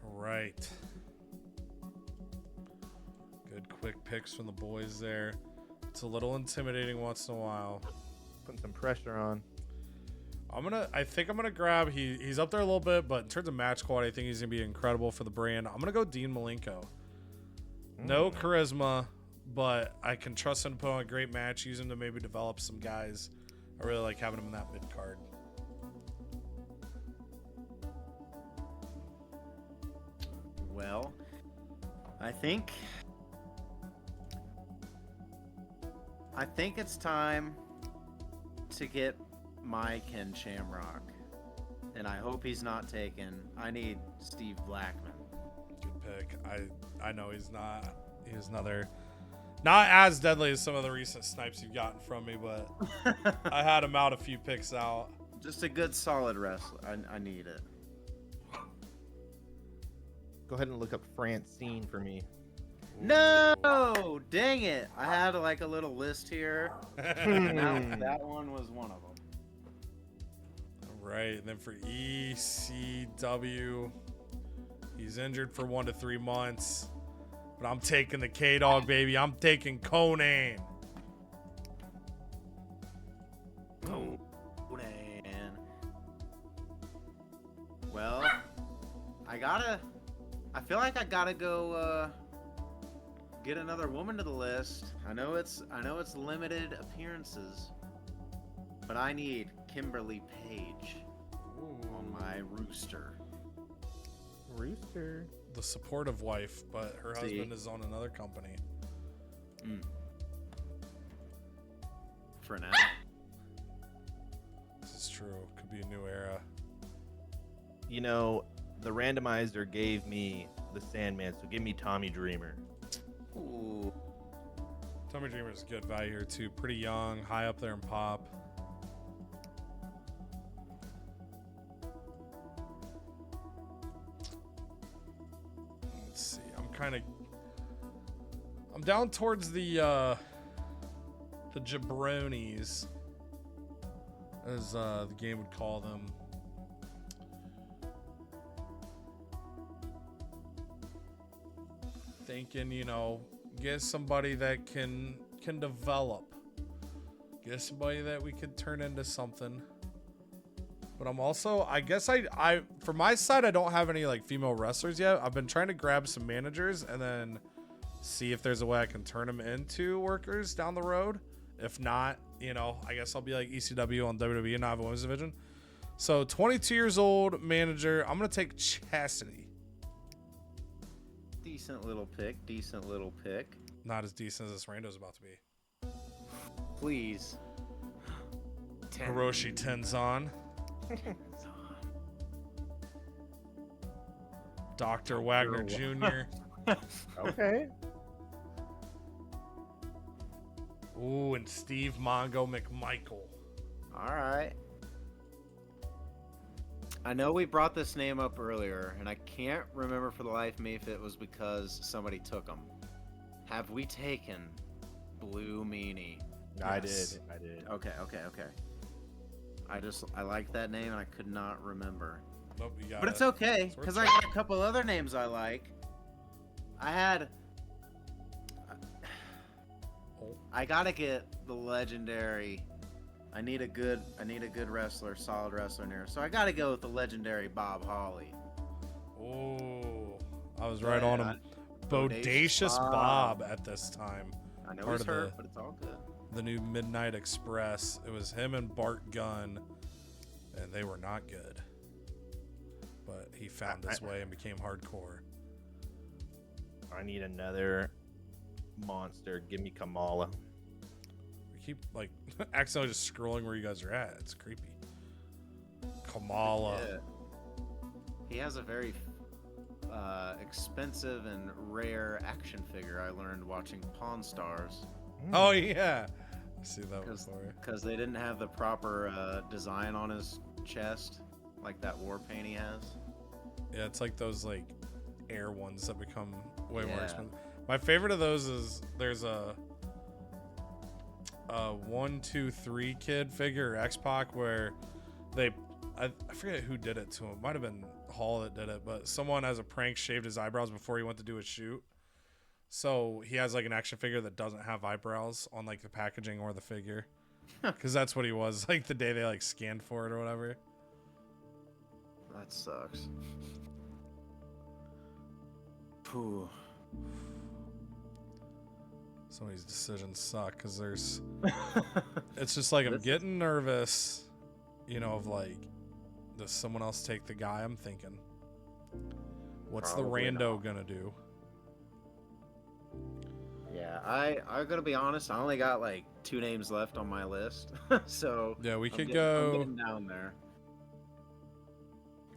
All right. Good quick picks from the boys there. It's a little intimidating once in a while. Putting some pressure on. I think I'm gonna grab he's up there a little bit, but in terms of match quality, I think he's gonna be incredible for the brand. I'm gonna go Dean Malenko. No charisma, but I can trust him to put on a great match, use him to maybe develop some guys. I really like having him in that mid card. Well, I think it's time to get my Ken Shamrock. And I hope he's not taken. I need Steve Blackman. Good pick. I know he's not. He's another, not as deadly as some of the recent snipes you've gotten from me, but I had him out a few picks out. Just a good, solid wrestler. I need it. Go ahead and look up Francine for me. No! Dang it! I had like a little list here. That one was one of them. Right, and then for ECW, he's injured for 1 to 3 months. But I'm taking the K-Dog, baby. I'm taking Conan. Conan. Well, I feel like I gotta go get another woman to the list. I know it's limited appearances, but I need Kimberly Page on my rooster. Rooster. The supportive wife, but her husband is on another company. For now. This is true. Could be a new era. You know, the randomizer gave me the Sandman, so give me Tommy Dreamer. Ooh. Tommy Dreamer is good value here too. Pretty young, high up there in pop. Let's see. I'm down towards the jabronis, as the game would call them. Thinking, get somebody that can develop. Get somebody that we could turn into something. But I'm also, I guess I for my side, I don't have any like female wrestlers yet. I've been trying to grab some managers and then see if there's a way I can turn them into workers down the road. If not, I guess I'll be like ECW on WWE and not have a women's division. So 22 years old manager. I'm going to take Chastity. Decent little pick. Not as decent as this Rando's about to be. Please. Hiroshi Tenzan. Dr. Wagner Jr. Okay. Ooh, and Steve Mongo McMichael. All right. I know we brought this name up earlier, and I can't remember for the life of me if it was because somebody took him. Have we taken Blue Meanie? Yes. I did. Okay. I like that name, and I could not remember. Nope, you got But it. it's okay, because I got a couple other names I like. I gotta get the legendary. I need a good wrestler, solid wrestler in here. So I gotta go with the legendary Bob Holly. Oh, I was right on him. Bodacious Bob at this time. I know Part he's of hurt, but it's all good. The new Midnight Express. It was him and Bart Gunn, and they were not good. But he found his way and became hardcore. I need another monster. Give me Kamala. We keep like accidentally just scrolling where you guys are at. It's creepy. Kamala. Yeah. He has a very expensive and rare action figure I learned watching Pawn Stars. Oh yeah, I see that before. Because they didn't have the proper design on his chest, like that war paint he has. Yeah, it's like those like air ones that become way more expensive. My favorite of those is there's a 1, 2, 3 kid figure X-Pac where I forget who did it to him. Might have been Hall that did it, but someone as a prank shaved his eyebrows before he went to do a shoot. So he has like an action figure that doesn't have eyebrows on like the packaging or the figure, because that's what he was like the day they like scanned for it or whatever. That sucks. Phew. Some of these decisions suck because there's. It's just like I'm getting nervous, you know, of like, does someone else take the guy I'm thinking? What's Probably the rando not. gonna do? Yeah, I'm gonna be honest. I only got like 2 names left on my list, so Yeah, we I'm could I'm go. getting down there.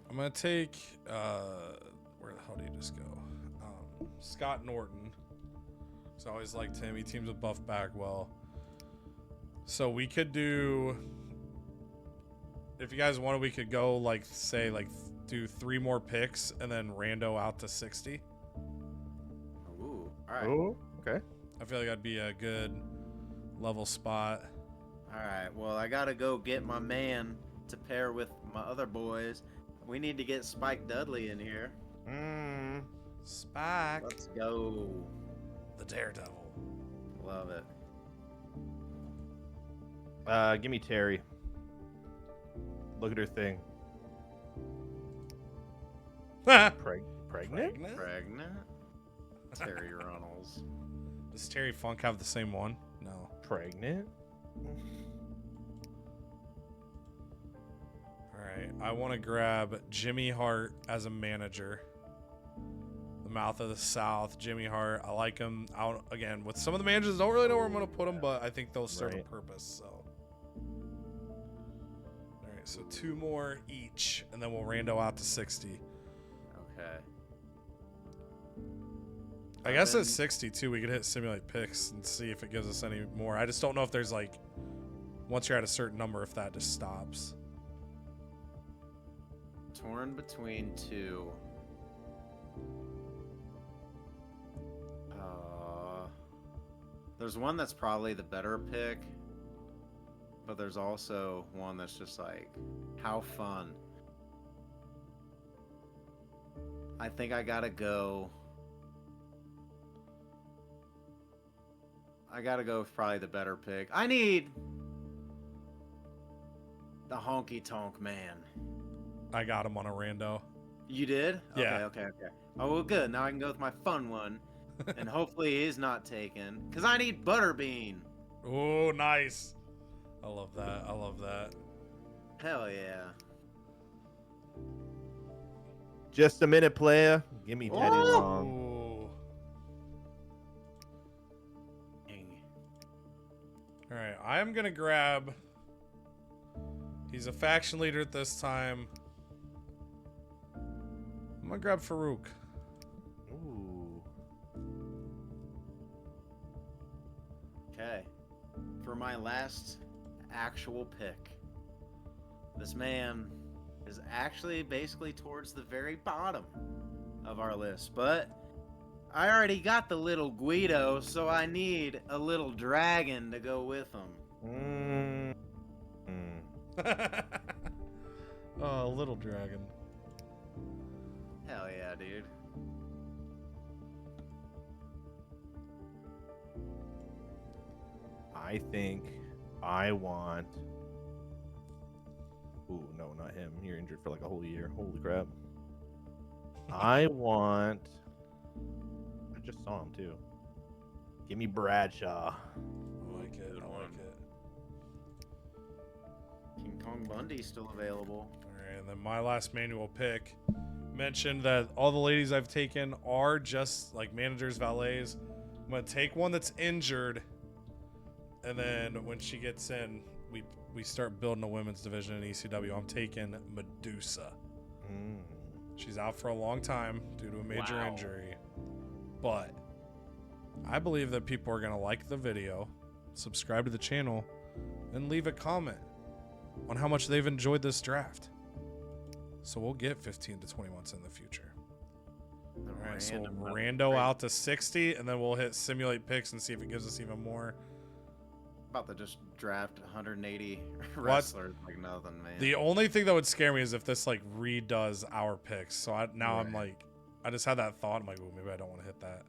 I'm gonna take where the hell do you just go? Scott Norton. So I always liked him. He teams with Buff Bagwell. So we could do, if you guys wanted, we could go like say like do 3 more picks and then rando out to 60. Ooh, all right. Oh, okay. I feel like that'd be a good level spot. All right. Well, I gotta go get my man to pair with my other boys. We need to get Spike Dudley in here. Spike, Let's go. the Daredevil. Love it. Give me Terry. Look at her thing. Pregnant? Pregnant. Terry Runnels. Does Terry Funk have the same one? No. Pregnant? All right. I want to grab Jimmy Hart as a manager. The Mouth of the South, Jimmy Hart. I like him. Out again with some of the managers. Don't really know where I'm going to put them, but I think they'll serve a purpose. So. All right. So 2 more each, and then we'll rando out to 60. Okay. I guess at 62 we could hit simulate picks and see if it gives us any more. I just don't know if there's like, once you're at a certain number, if that just stops. Torn between 2. There's one that's probably the better pick, but there's also one that's just like, how fun. I think I gotta go. With probably the better pick. I need the honky tonk man. I got him on a rando. You did? Yeah. Okay. Oh, well, good. Now I can go with my fun one. And hopefully he's not taken. Because I need Butterbean. Oh, nice. I love that. Hell yeah. Just a minute, player. Give me Teddy Oh! Long. Ooh. All right, I am gonna grab. He's a faction leader at this time. I'm gonna grab Farouk. Ooh. Okay. For my last actual pick, this man is actually basically towards the very bottom of our list, but I already got the little Guido, so I need a little dragon to go with him. Oh, little dragon. Hell yeah, dude. I think I want. Ooh, no, not him. You're injured for like a whole year. Holy crap. I want. I just saw him too. Give me Bradshaw. I like it. Good I one. like it. King Kong Bundy's still available. All right, and then my last manual pick mentioned that all the ladies I've taken are just like managers, valets. I'm gonna take one that's injured, and then when she gets in, we start building a women's division in ECW. I'm taking Medusa. She's out for a long time due to a major injury, but I believe that people are gonna like the video, subscribe to the channel, and leave a comment on how much they've enjoyed this draft. So we'll get 15 to 20 months in the future. All All right, so Random we'll level rando crazy. out to 60, and then we'll hit simulate picks and see if it gives us even more. About to just draft 180 wrestlers like nothing, man. The only thing that would scare me is if this like redoes our picks. So now I'm Right. like, I just had that thought. I'm like, oh, maybe I don't want to hit that.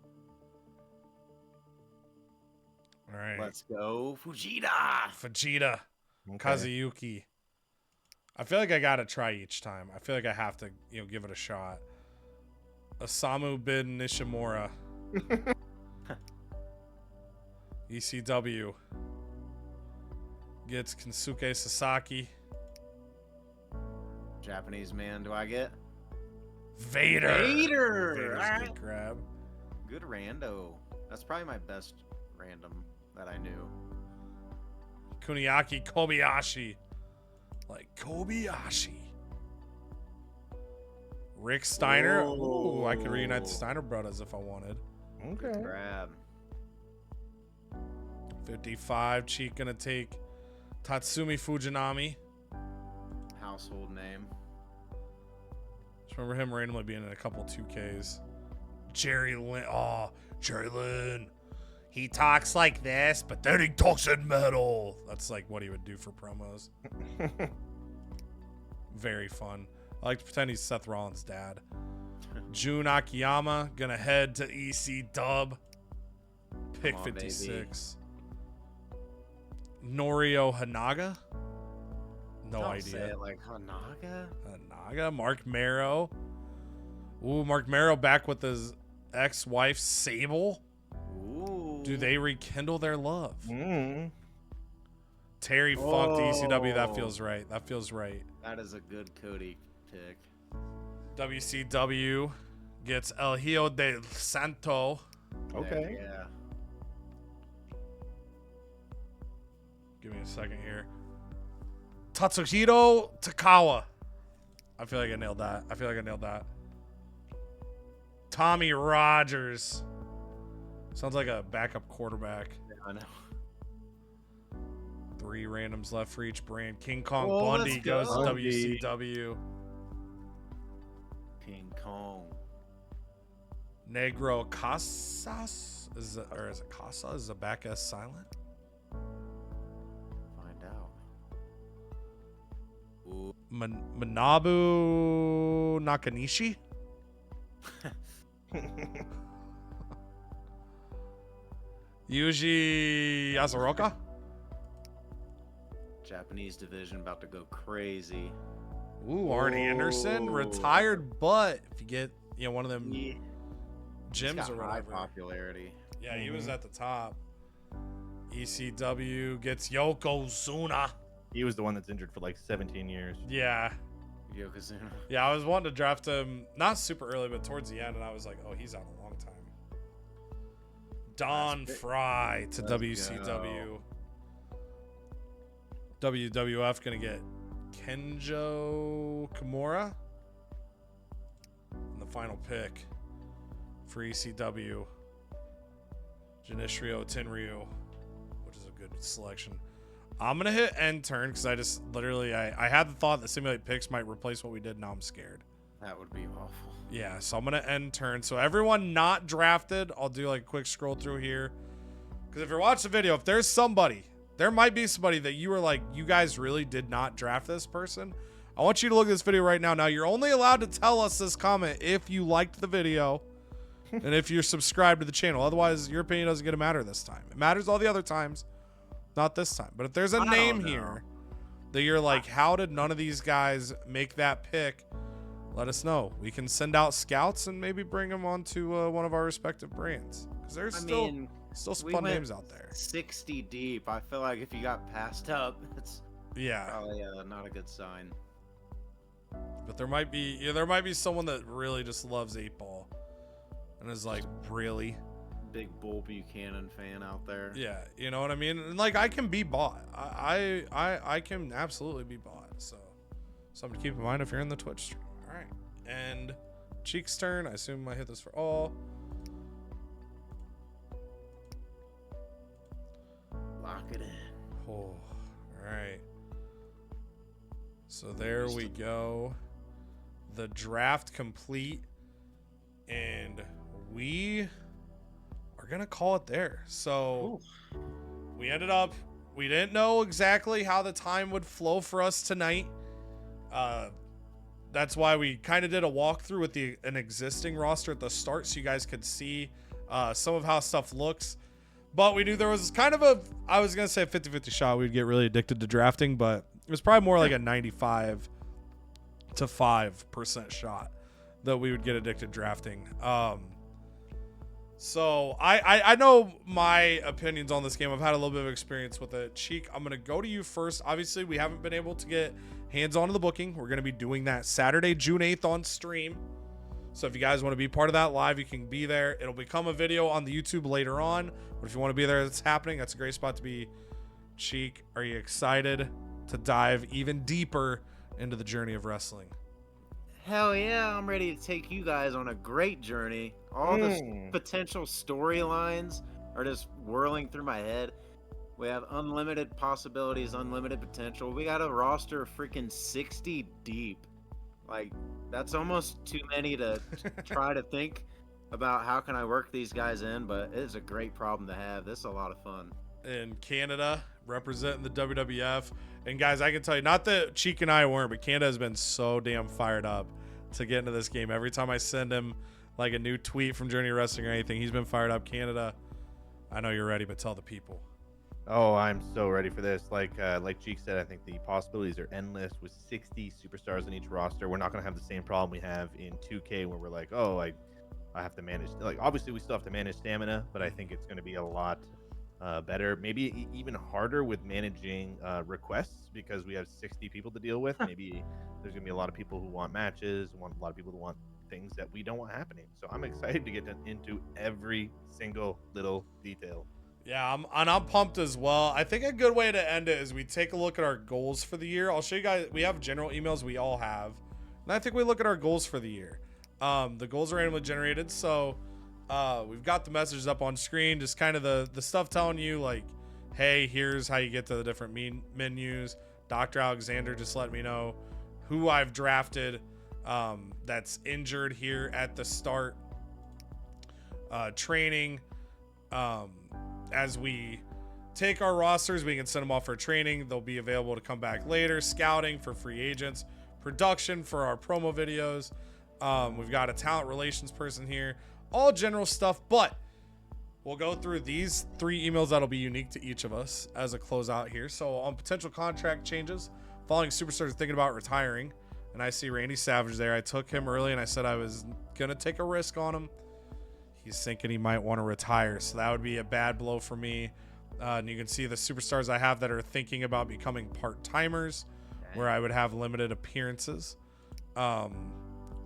All right, Let's go, Fujita. Vegeta, Okay. Kazuyuki. I feel like I gotta try each time. I feel like I have to, give it a shot. Osamu Bin Nishimura. ECW gets Kensuke Sasaki. Japanese man, do I get? Vader. Vader! Vader's a Alright. good grab. Good rando. That's probably my best random that I knew. Kuniaki Kobayashi. Like Kobayashi. Rick Steiner. Ooh, I could reunite the Whoa. Steiner brothers if I wanted. Okay. Grab. 55. Cheek gonna take Tatsumi Fujinami. Household name. Just remember him randomly being in a couple 2Ks. Jerry Lynn. Oh, Jerry Lynn. He talks like this, but then he talks in metal. That's like what he would do for promos. Very fun. I like to pretend he's Seth Rollins' dad. Jun Akiyama gonna head to EC Dub. Pick Come on, 56. Norio Hanaga. No Don't idea. Say it like Hanaga. Hanaga. Mark Marrow. Ooh, Mark Marrow back with his ex-wife Sable. Ooh. Do they rekindle their love? Mm. Terry Funk to ECW. That Oh. feels right. That feels right. That is a good Cody pick. WCW gets El Hijo del Santo. Okay. Yeah. Give me a second here. Tatsuhiro Takawa. I feel like I nailed that. Tommy Rogers. Sounds like a backup quarterback. I know. 3 randoms left for each brand. King Kong Oh, Bundy let's goes go. to Bundy. WCW. King Kong. Negro Casas is it Casa? Is the back S silent? Find out. Ooh. Manabu Nakanishi. Yuji Yasuroka. Japanese division about to go crazy. Ooh, Arnie Anderson Ooh. retired, but if you get one of them He's gyms got or high whatever, popularity. yeah, he was at the top. ECW gets Yokozuna. He was the one that's injured for like 17 years. Yeah, Yokozuna. yeah, I was wanting to draft him not super early, but towards the end, and I was like, oh, he's out a long time. Don That's Fry to Let's WCW. WWF gonna get Kenjo Kimura. And the final pick for ECW, Junichiro Tenryu, which is a good selection. I'm gonna hit end turn because I just literally I had the thought that simulate picks might replace what we did. Now I'm scared. That would be awful. Yeah, so I'm gonna end turn. So everyone not drafted, I'll do like a quick scroll through here. Because if you're watching the video, if there's somebody, there might be somebody that you were like, you guys really did not draft this person. I want you to look at this video right now. Now you're only allowed to tell us this comment if you liked the video and if you're subscribed to the channel. Otherwise, your opinion doesn't get to matter this time. It matters all the other times, not this time. But if there's a I don't name know. here that you're like, how did none of these guys make that pick? Let us know. We can send out scouts and maybe bring them onto one of our respective brands. Because there's still some we fun went names out there. 60 deep. I feel like if you got passed up, it's Yeah, probably not a good sign. but there might be someone that really just loves 8-Ball and is like, really? Big Bull Buchanan fan out there. Yeah, you know what I mean? And like, I can be bought. I can absolutely be bought. So something to keep in mind if you're in the Twitch stream. All right, and Cheek's turn. I assume I hit this for all. Lock it in. Oh, all right. So there we go. The draft complete, and we are gonna call it there. So we ended up, we didn't know exactly how the time would flow for us tonight. That's why we kind of did a walkthrough with an existing roster at the start, so you guys could see some of how stuff looks. But we knew there was kind of I was gonna say a 50-50 shot we'd get really addicted to drafting, but it was probably more like a 95 to 5% shot that we would get addicted drafting. So I know my opinions on this game. I've had a little bit of experience with it. Cheek, I'm gonna go to you first. Obviously, we haven't been able to get hands-on to the booking. We're gonna be doing that Saturday, June 8th on stream. So if you guys want to be part of that live, you can be there. It'll become a video on the YouTube later on. But if you want to be there, it's happening. That's a great spot to be. Cheek, are you excited to dive even deeper into the journey of wrestling? Hell yeah, I'm ready to take you guys on a great journey. All the potential storylines are just whirling through my head. We have unlimited possibilities, unlimited potential. We got a roster of freaking 60 deep. Like, that's almost too many to try to think about how can I work these guys in, but it is a great problem to have. This is a lot of fun. In Canada, representing the WWF. And guys, I can tell you, not that Cheek and I weren't, but Canada has been so damn fired up to get into this game. Every time I send him like a new tweet from Journey Wrestling or anything, he's been fired up. Canada, I know you're ready, but tell the people. Oh, I'm so ready for this. Like Cheek said, I think the possibilities are endless with 60 superstars in each roster. We're not going to have the same problem we have in 2K where we're like, oh, I have to manage. Like, obviously, we still have to manage stamina, but I think it's going to be a lot better. Maybe even harder with managing requests because we have 60 people to deal with. Maybe there's going to be a lot of people who want matches, a lot of people who want things that we don't want happening. So I'm excited to get into every single little detail. Yeah, I'm pumped as well. I think a good way to end it is we take a look at our goals for the year. I'll show you guys. We have general emails we all have, and I think we look at our goals for the year. The goals are randomly generated, so we've got the messages up on screen, just kind of the stuff telling you like, hey, here's how you get to the different menus. Dr. Alexander just let me know who I've drafted that's injured here at the start. Training. As we take our rosters, we can send them off for training. They'll be available to come back later. Scouting for free agents. Production for our promo videos. We've got a talent relations person here. All general stuff, but we'll go through these 3 emails that'll be unique to each of us as a closeout here. So on potential contract changes, following superstars thinking about retiring, and I see Randy Savage there. I took him early and I said I was going to take a risk on him. He's thinking he might want to retire, so that would be a bad blow for me. And you can see the superstars I have that are thinking about becoming part-timers, where I would have limited appearances.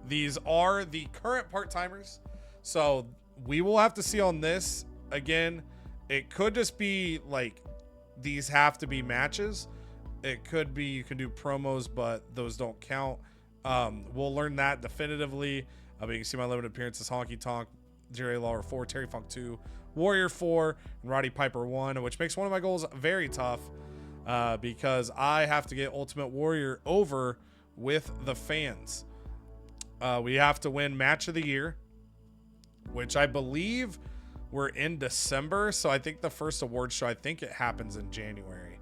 These are the current part-timers, so we will have to see on this. Again, it could just be like these have to be matches. It could be you can do promos, but those don't count. We'll learn that definitively. But you can see my limited appearances: Honky Tonk, Jerry Lawler 4, Terry Funk 2, Warrior 4, and Roddy Piper 1, which makes one of my goals very tough because I have to get Ultimate Warrior over with the fans. We have to win Match of the Year, which I believe we're in December, so I think the first award show, I think it happens in January.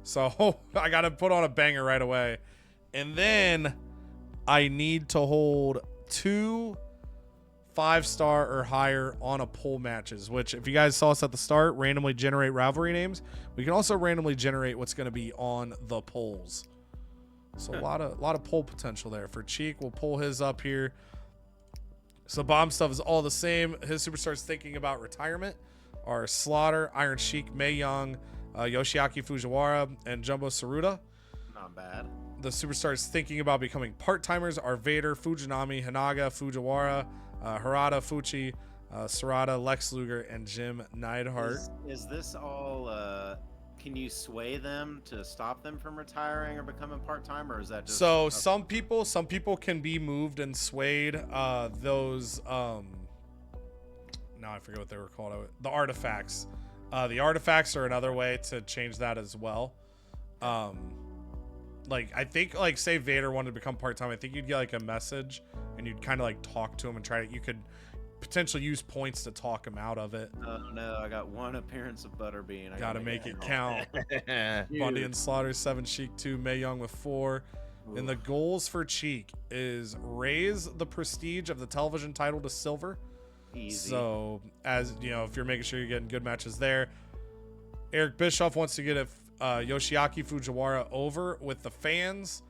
So I got to put on a banger right away. And then I need to hold 2 5-star or higher on a poll matches, which if you guys saw us at the start, randomly generate rivalry names. We can also randomly generate what's going to be on the polls. So a lot of poll potential there for Cheek. We'll pull his up here. So bomb stuff is all the same. His superstars thinking about retirement are Slaughter, Iron Sheik, Mae Young, Yoshiaki Fujiwara, and Jumbo Tsuruta. Not bad. The superstars thinking about becoming part-timers are Vader, Fujinami, Hanaga, Fujiwara, Harada, Fuchi, Sarada, Lex Luger, and Jim Neidhart. Is this all? Can you sway them to stop them from retiring or becoming part-time, or is that just? So some people can be moved and swayed. Those now I forget what they were called. The artifacts. The artifacts are another way to change that as well. Like I think like say Vader wanted to become part-time, I think you'd get like a message and you'd kind of like talk to him and you could potentially use points to talk him out of it. Oh no, I got one appearance of Butterbean. I Gotta make it count. Bundy and Slaughter 7, Sheik 2, Mae Young with 4. And the goals for Cheek is raise the prestige of the television title to silver. Easy. So, as you know, if you're making sure you're getting good matches there. Eric Bischoff wants to get Yoshiaki Fujiwara over with the fans.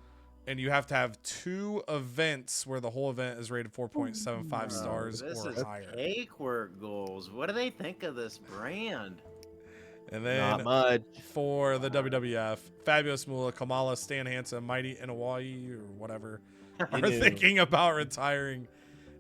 And you have to have 2 events where the whole event is rated 4.75 stars this or is higher. cake work goals. What do they think of this brand? And then Not much. for the WWF, Fabulous Moolah, Kamala, Stan Hansen, Mighty Inouye, or whatever, are thinking about retiring.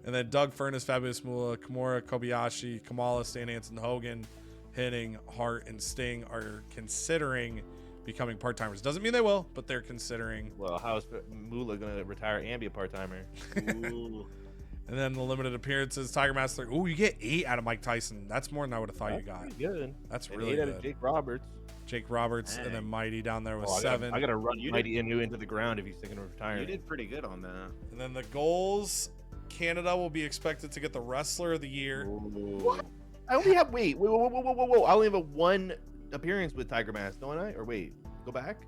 And then Doug Furness, Fabulous Moolah, Kimura, Kobayashi, Kamala, Stan Hansen, Hogan, Henning, Hart, and Sting are considering becoming part-timers. Doesn't mean they will, but they're considering. Well, how's Moolah going to retire and be a part-timer? Ooh. And then the limited appearances, Tiger Mask 3. Ooh, you get 8 out of Mike Tyson. That's more than I would have thought you got. Pretty good. That's And really 8 good. out of Jake Roberts. Jake Roberts, and then Mighty down there with 7. I got to run You Mighty Inu into the ground if he's thinking of retiring. You did pretty good on that. And then the goals, Canada will be expected to get the Wrestler of the Year. What? I only have whoa. I only have a 1 appearance with Tiger Mask, don't I? Or wait, go back.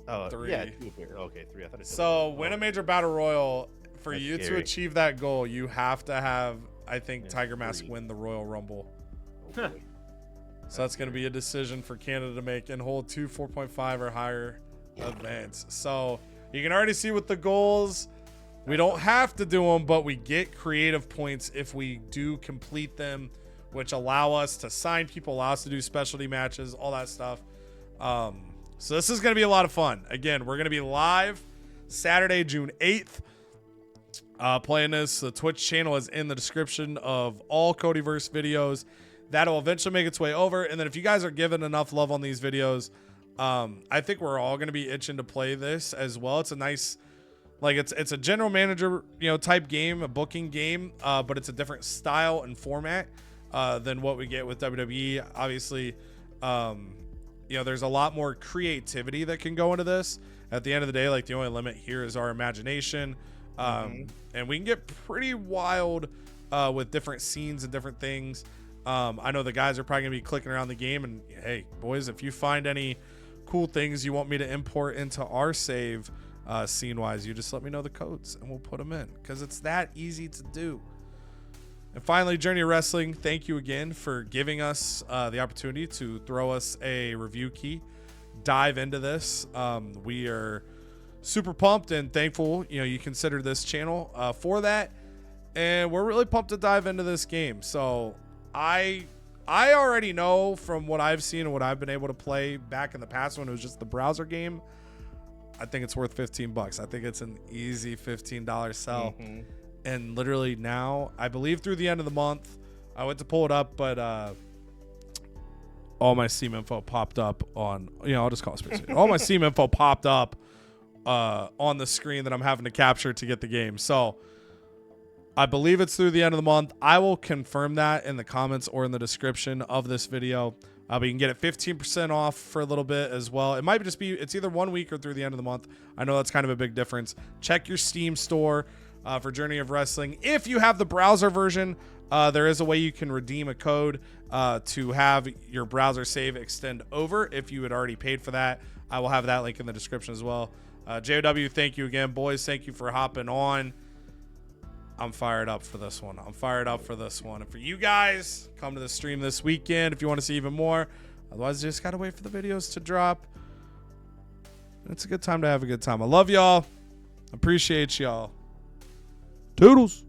Oh, 3. yeah, 2 appearances. Okay, 3. I thought it said So one. win a major battle royal. For That's you to scary. achieve that goal, you have to have, I think, Yeah, Tiger Mask 3. win the Royal Rumble. Oh, boy. So that's going to be a decision for Canada to make and hold 2 4.5 or higher events. So you can already see with the goals, we don't have to do them, but we get creative points if we do complete them, which allow us to sign people, allow us to do specialty matches, all that stuff. So this is going to be a lot of fun. Again, we're going to be live Saturday, June 8th. Playing this. The Twitch channel is in the description of all CodyVerse videos. That'll eventually make its way over. And then if you guys are giving enough love on these videos, I think we're all going to be itching to play this as well. It's a nice, like it's a general manager, type game, a booking game, but it's a different style and format than what we get with WWE. Obviously, there's a lot more creativity that can go into this. At the end of the day, like the only limit here is our imagination. And we can get pretty wild with different scenes and different things. I know the guys are probably gonna be clicking around the game, and hey boys, if you find any cool things you want me to import into our save scene wise, you just let me know the codes and we'll put them in, because it's that easy to do. And finally, Journey of Wrestling, thank you again for giving us the opportunity to throw us a review key, dive into this. We are super pumped and thankful you consider this channel for that, and we're really pumped to dive into this game. So I already know from what I've seen and what I've been able to play back in the past when it was just the browser game, I think it's worth $15. I think it's an easy $15 sell. And literally now, I believe through the end of the month, I went to pull it up, but all my Steam info popped up on, I'll just call it Space Station. All my Steam info popped up on the screen that I'm having to capture to get the game. So I believe it's through the end of the month. I will confirm that in the comments or in the description of this video. But you can get it 15% off for a little bit as well. It might just be, it's either 1 week or through the end of the month. I know that's kind of a big difference. Check your Steam store for Journey of Wrestling. If you have the browser version, there is a way you can redeem a code to have your browser save extend over if you had already paid for that. I will have that link in the description as well. JOW, thank you again. Boys, thank you for hopping on. I'm fired up for this one. And for you guys, come to the stream this weekend if you want to see even more. Otherwise, you just got to wait for the videos to drop. It's a good time to have a good time. I love y'all. Appreciate y'all. Toodles.